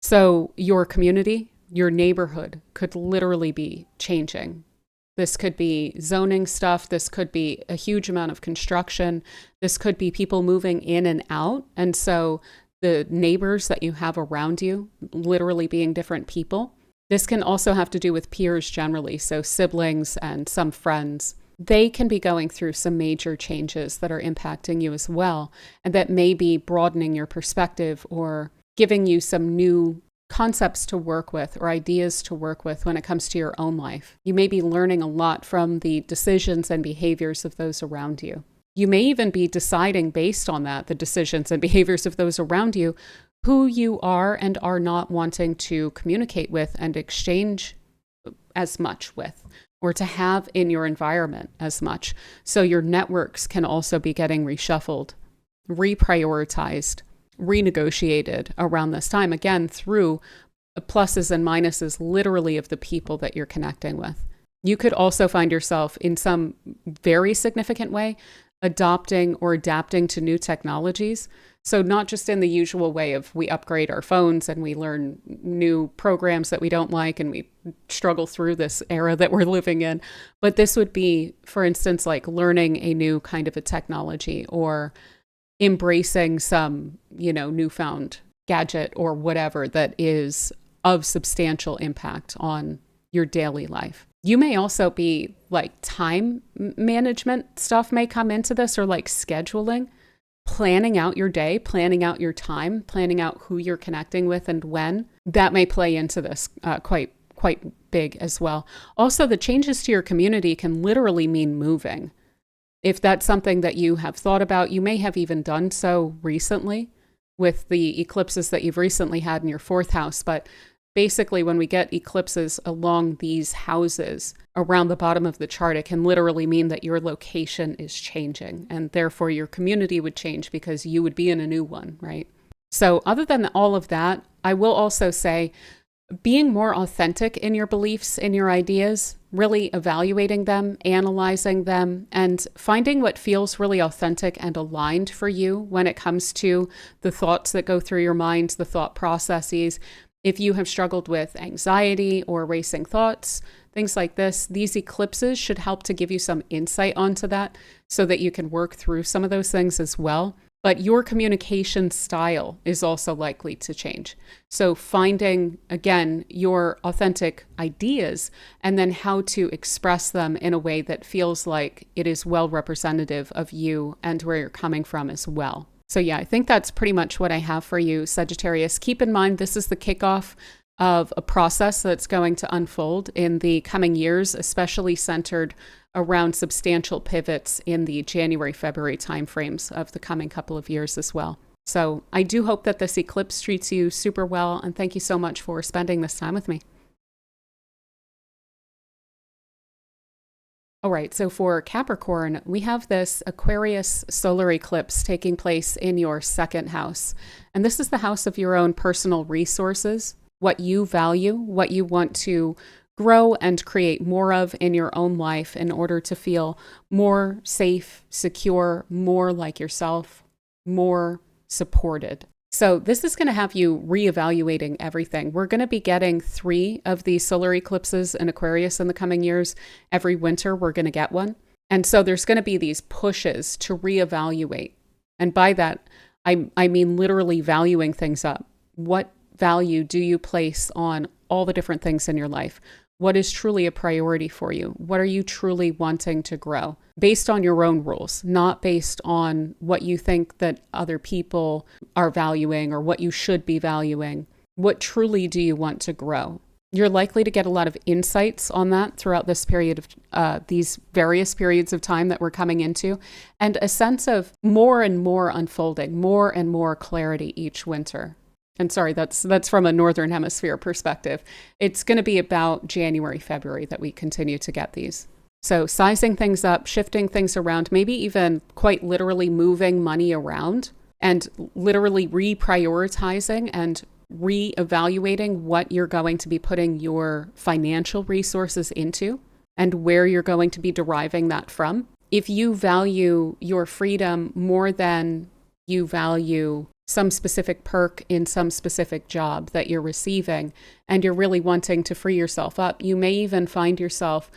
So your community, your neighborhood could literally be changing. This could be zoning stuff. This could be a huge amount of construction. This could be people moving in and out. And so the neighbors that you have around you literally being different people. This can also have to do with peers generally, so siblings and some friends. They can be going through some major changes that are impacting you as well, and that may be broadening your perspective or giving you some new concepts to work with or ideas to work with when it comes to your own life. You may be learning a lot from the decisions and behaviors of those around you. You may even be deciding based on that, the decisions and behaviors of those around you, who you are and are not wanting to communicate with and exchange as much with, or to have in your environment as much. So your networks can also be getting reshuffled, reprioritized, renegotiated around this time, again, through pluses and minuses literally of the people that you're connecting with. You could also find yourself in some very significant way adopting or adapting to new technologies. So not just in the usual way of we upgrade our phones and we learn new programs that we don't like and we struggle through this era that we're living in, but this would be, for instance, like learning a new kind of a technology or embracing some, newfound gadget or whatever that is of substantial impact on your daily life. You may also be like time management stuff may come into this, or like scheduling, planning out your day, planning out your time, planning out who you're connecting with and when. That may play into this quite big as well. Also, the changes to your community can literally mean moving. If that's something that you have thought about, you may have even done so recently with the eclipses that you've recently had in your fourth house. But basically, when we get eclipses along these houses around the bottom of the chart, it can literally mean that your location is changing, and therefore your community would change because you would be in a new one, right? So other than all of that, I will also say being more authentic in your beliefs, in your ideas, really evaluating them, analyzing them, and finding what feels really authentic and aligned for you when it comes to the thoughts that go through your mind, the thought processes. If you have struggled with anxiety or racing thoughts, things like this, these eclipses should help to give you some insight onto that so that you can work through some of those things as well. But your communication style is also likely to change. So finding, again, your authentic ideas and then how to express them in a way that feels like it is well representative of you and where you're coming from as well. So yeah, I think that's pretty much what I have for you, Sagittarius. Keep in mind, this is the kickoff of a process that's going to unfold in the coming years, especially centered around substantial pivots in the January-February timeframes of the coming couple of years as well. So I do hope that this eclipse treats you super well, and thank you so much for spending this time with me. All right, so for Capricorn, we have this Aquarius solar eclipse taking place in your second house. And this is the house of your own personal resources, what you value, what you want to grow and create more of in your own life in order to feel more safe, secure, more like yourself, more supported. So this is going to have you reevaluating everything. We're going to be getting 3 of these solar eclipses in Aquarius in the coming years. Every winter, we're going to get one. And so there's going to be these pushes to reevaluate. And by that, I mean literally valuing things up. What value do you place on all the different things in your life? What is truly a priority for you? What are you truly wanting to grow? Based on your own rules, not based on what you think that other people are valuing or what you should be valuing. What truly do you want to grow? You're likely to get a lot of insights on that throughout this period of these various periods of time that we're coming into, and a sense of more and more unfolding, more and more clarity each winter. And sorry, that's from a Northern Hemisphere perspective. It's going to be about January, February that we continue to get these. So sizing things up, shifting things around, maybe even quite literally moving money around and literally reprioritizing and reevaluating what you're going to be putting your financial resources into and where you're going to be deriving that from. If you value your freedom more than you value some specific perk in some specific job that you're receiving, and you're really wanting to free yourself up, you may even find yourself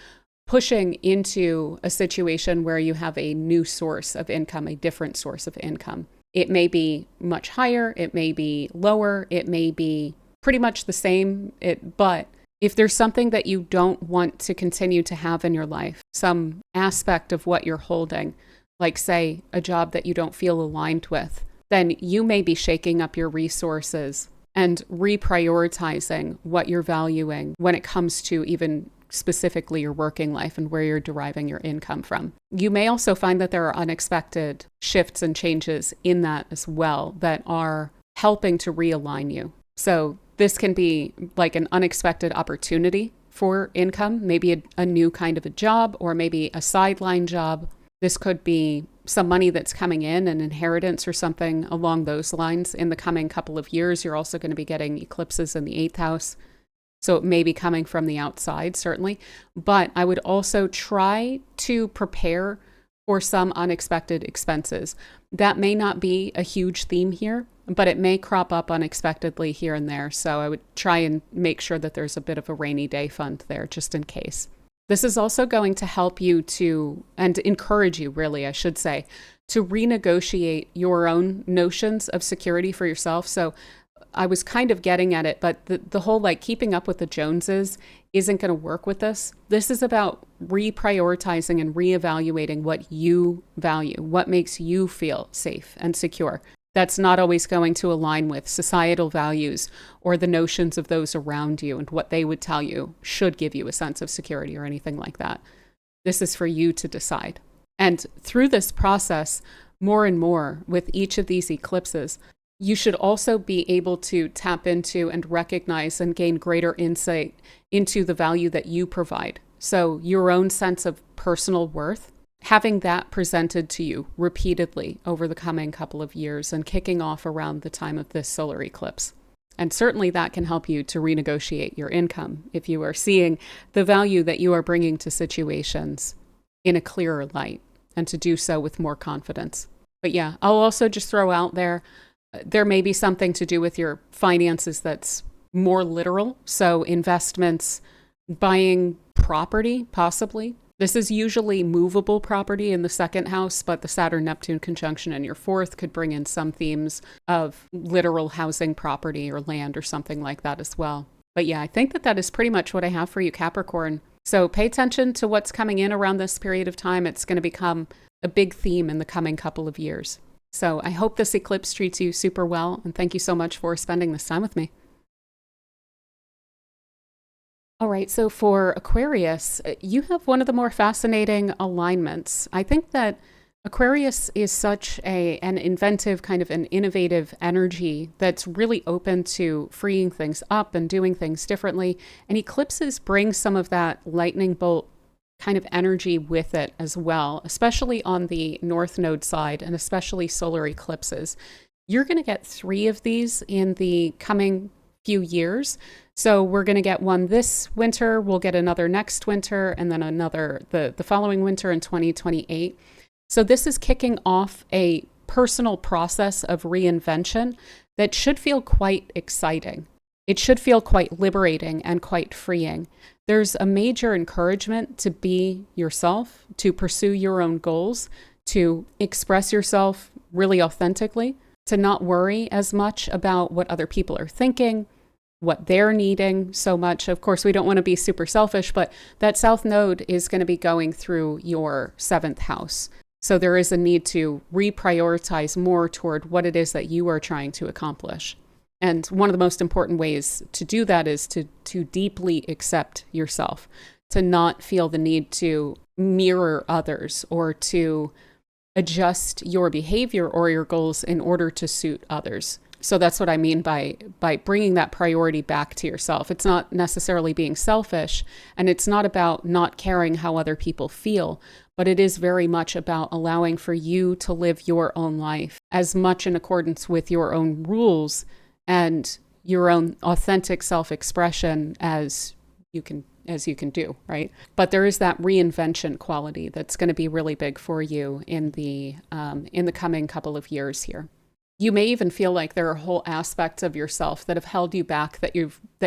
pushing into a situation where you have a new source of income, a different source of income. It may be much higher, it may be lower, it may be pretty much the same, but If there's something that you don't want to continue to have in your life, some aspect of what you're holding, like say a job that you don't feel aligned with, then you may be shaking up your resources and reprioritizing what you're valuing when it comes to even specifically your working life and where you're deriving your income from. You may also find that there are unexpected shifts and changes in that as well that are helping to realign you. So this can be like an unexpected opportunity for income, maybe a new kind of a job or maybe a sideline job. This could be some money that's coming in, an inheritance or something along those lines in the coming couple of years. You're also going to be getting eclipses in the 8th house. So it may be coming from the outside, certainly. But I would also try to prepare for some unexpected expenses. That may not be a huge theme here, but it may crop up unexpectedly here and there. So I would try and make sure that there's a bit of a rainy day fund there just in case. This is also going to help you to, and encourage you really, I should say, to renegotiate your own notions of security for yourself. So I was kind of getting at it, but the whole like keeping up with the Joneses isn't going to work with this. This is about reprioritizing and reevaluating what you value, what makes you feel safe and secure. That's not always going to align with societal values or the notions of those around you and what they would tell you should give you a sense of security or anything like that. This is for you to decide. And through this process, more and more with each of these eclipses, you should also be able to tap into and recognize and gain greater insight into the value that you provide. So your own sense of personal worth, having that presented to you repeatedly over the coming couple of years and kicking off around the time of this solar eclipse. And certainly that can help you to renegotiate your income if you are seeing the value that you are bringing to situations in a clearer light and to do so with more confidence. But yeah, I'll also just throw out there may be something to do with your finances that's more literal. So investments, buying property, possibly. This is usually movable property in the 2nd house, but the Saturn-Neptune conjunction in your 4th could bring in some themes of literal housing property or land or something like that as well. But yeah, I think that is pretty much what I have for you, Capricorn. So pay attention to what's coming in around this period of time. It's going to become a big theme in the coming couple of years. So I hope this eclipse treats you super well, and thank you so much for spending this time with me. All right, so for Aquarius, you have one of the more fascinating alignments. I think that Aquarius is such an inventive, kind of an innovative energy that's really open to freeing things up and doing things differently. And eclipses bring some of that lightning bolt kind of energy with it as well, especially on the North Node side and especially solar eclipses. You're going to get 3 of these in the coming few years. So we're going to get one this winter, we'll get another next winter, and then another the following winter in 2028. So this is kicking off a personal process of reinvention that should feel quite exciting. It should feel quite liberating and quite freeing. There's a major encouragement to be yourself, to pursue your own goals, to express yourself really authentically, to not worry as much about what other people are thinking, what they're needing so much. Of course, we don't want to be super selfish, but that South Node is going to be going through your 7th house. So there is a need to reprioritize more toward what it is that you are trying to accomplish. And one of the most important ways to do that is to deeply accept yourself, to not feel the need to mirror others or to adjust your behavior or your goals in order to suit others. So that's what I mean by bringing that priority back to yourself. It's not necessarily being selfish, and it's not about not caring how other people feel, but it is very much about allowing for you to live your own life as much in accordance with your own rules and your own authentic self-expression as you can do, right? But there is that reinvention quality that's going to be really big for you in the coming couple of years here. You may even feel like there are whole aspects of yourself that have held you back that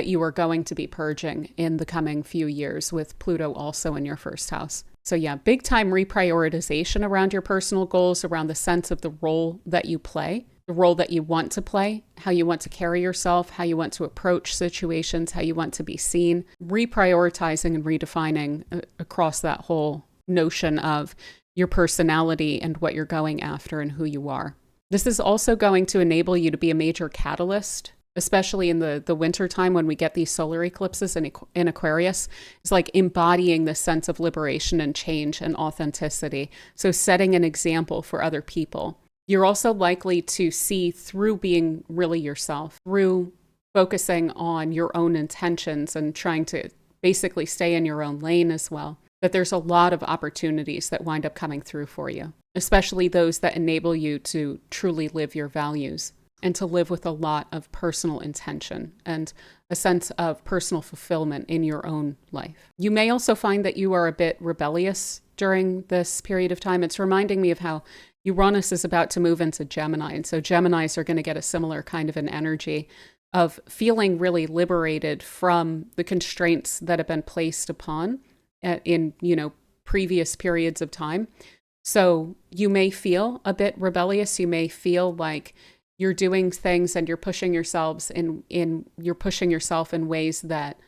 you are going to be purging in the coming few years, with Pluto also in your 1st house. So yeah, big time reprioritization around your personal goals, around the sense of the role that you play, the role that you want to play, how you want to carry yourself, how you want to approach situations, how you want to be seen, reprioritizing and redefining across that whole notion of your personality and what you're going after and who you are. This is also going to enable you to be a major catalyst, especially in the winter time when we get these solar eclipses in Aquarius. It's like embodying the sense of liberation and change and authenticity. So setting an example for other people. You're also likely to see through being really yourself, through focusing on your own intentions and trying to basically stay in your own lane as well, that there's a lot of opportunities that wind up coming through for you, especially those that enable you to truly live your values and to live with a lot of personal intention and a sense of personal fulfillment in your own life. You may also find that you are a bit rebellious during this period of time. It's reminding me of how Uranus is about to move into Gemini. And so Geminis are going to get a similar kind of an energy of feeling really liberated from the constraints that have been placed upon in, previous periods of time. So you may feel a bit rebellious. You may feel like you're doing things and you're pushing yourselves you're pushing yourself in ways that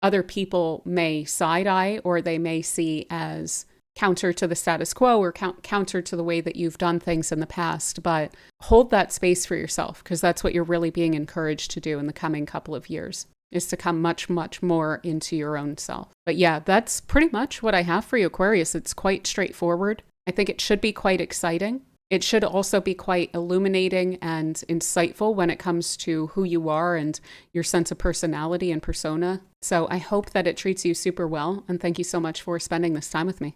other people may side eye or they may see as counter to the status quo or counter to the way that you've done things in the past. But hold that space for yourself, because that's what you're really being encouraged to do in the coming couple of years, is to come much, much more into your own self. But yeah, that's pretty much what I have for you, Aquarius. It's quite straightforward. I think it should be quite exciting. It should also be quite illuminating and insightful when it comes to who you are and your sense of personality and persona. So I hope that it treats you super well. And thank you so much for spending this time with me.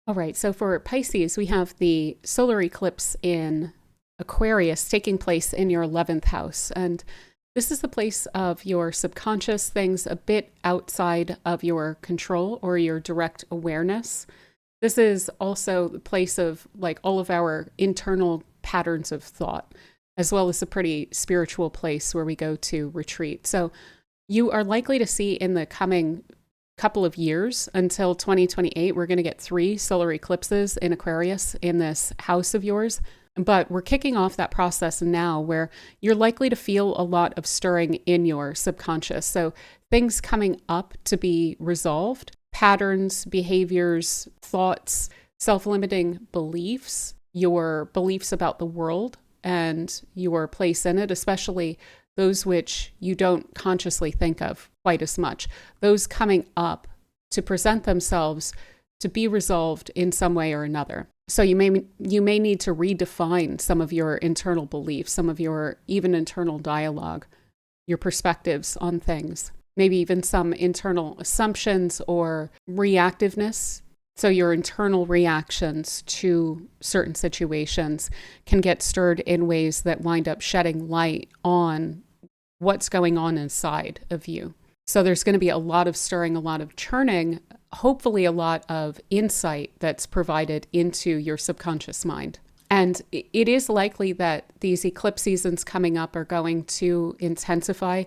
All right, so for Pisces, we have the solar eclipse in Aquarius taking place in your 11th house. And this is the place of your subconscious, things a bit outside of your control or your direct awareness. This is also the place of like all of our internal patterns of thought, as well as a pretty spiritual place where we go to retreat. So you are likely to see in the coming couple of years until 2028, we're going to get 3 solar eclipses in Aquarius in this house of yours. But we're kicking off that process now where you're likely to feel a lot of stirring in your subconscious. So things coming up to be resolved, patterns, behaviors, thoughts, self-limiting beliefs, your beliefs about the world and your place in it, especially those which you don't consciously think of quite as much, those coming up to present themselves to be resolved in some way or another. So you may need to redefine some of your internal beliefs, some of your even internal dialogue, your perspectives on things, maybe even some internal assumptions or reactiveness. So your internal reactions to certain situations can get stirred in ways that wind up shedding light on what's going on inside of you. So there's going to be a lot of stirring, a lot of churning, hopefully a lot of insight that's provided into your subconscious mind. And it is likely that these eclipse seasons coming up are going to intensify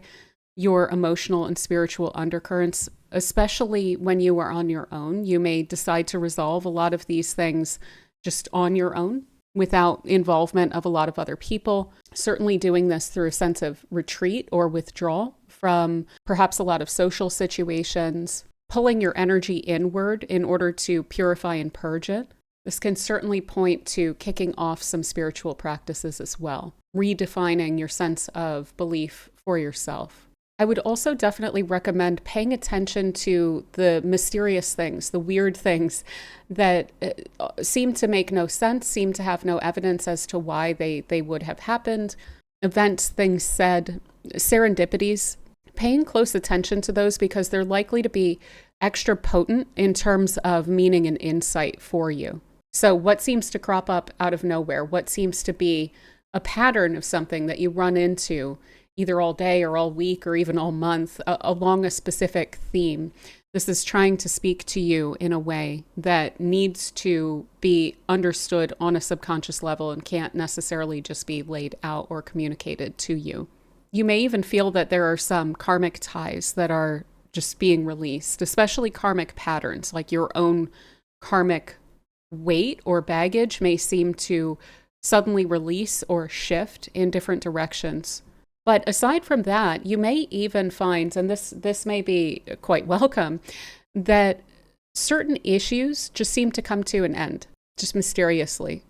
your emotional and spiritual undercurrents, especially when you are on your own. You may decide to resolve a lot of these things just on your own without involvement of a lot of other people. Certainly doing this through a sense of retreat or withdrawal from perhaps a lot of social situations, pulling your energy inward in order to purify and purge it. This can certainly point to kicking off some spiritual practices as well, redefining your sense of belief for yourself. I would also definitely recommend paying attention to the mysterious things, the weird things that seem to make no sense, seem to have no evidence as to why they would have happened. Events, things said, serendipities. Paying close attention to those because they're likely to be extra potent in terms of meaning and insight for you. So what seems to crop up out of nowhere? What seems to be a pattern of something that you run into either all day or all week or even all month along a specific theme? This is trying to speak to you in a way that needs to be understood on a subconscious level and can't necessarily just be laid out or communicated to you. You may even feel that there are some karmic ties that are just being released, especially karmic patterns, like your own karmic weight or baggage may seem to suddenly release or shift in different directions. But aside from that, you may even find, and this may be quite welcome, that certain issues just seem to come to an end, just mysteriously.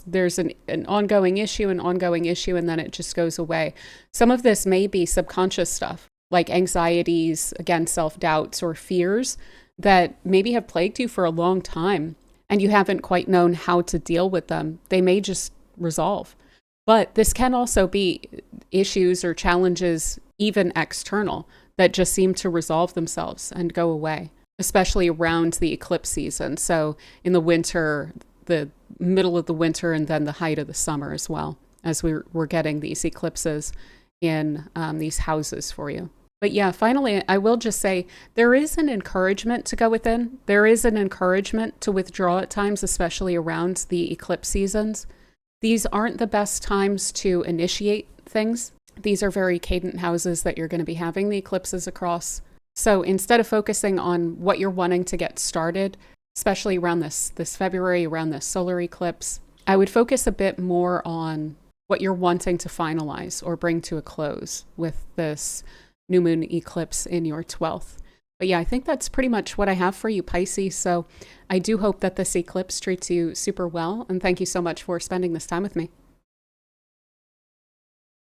There's an ongoing issue, and then it just goes away. Some of this may be subconscious stuff, like anxieties, again, self-doubts or fears that maybe have plagued you for a long time, and you haven't quite known how to deal with them. They may just resolve. But this can also be issues or challenges, even external, that just seem to resolve themselves and go away, especially around the eclipse season. So in the winter, the middle of the winter, and then the height of the summer as well, as we're getting these eclipses in these houses for you. But yeah, finally, I will just say there is an encouragement to go within. There is an encouragement to withdraw at times, especially around the eclipse seasons. These aren't the best times to initiate things. These are very cadent houses that you're going to be having the eclipses across. So instead of focusing on what you're wanting to get started, especially around this February, around this solar eclipse, I would focus a bit more on what you're wanting to finalize or bring to a close with this new moon eclipse in your 12th. But yeah, I think that's pretty much what I have for you, Pisces. So I do hope that this eclipse treats you super well. And thank you so much for spending this time with me.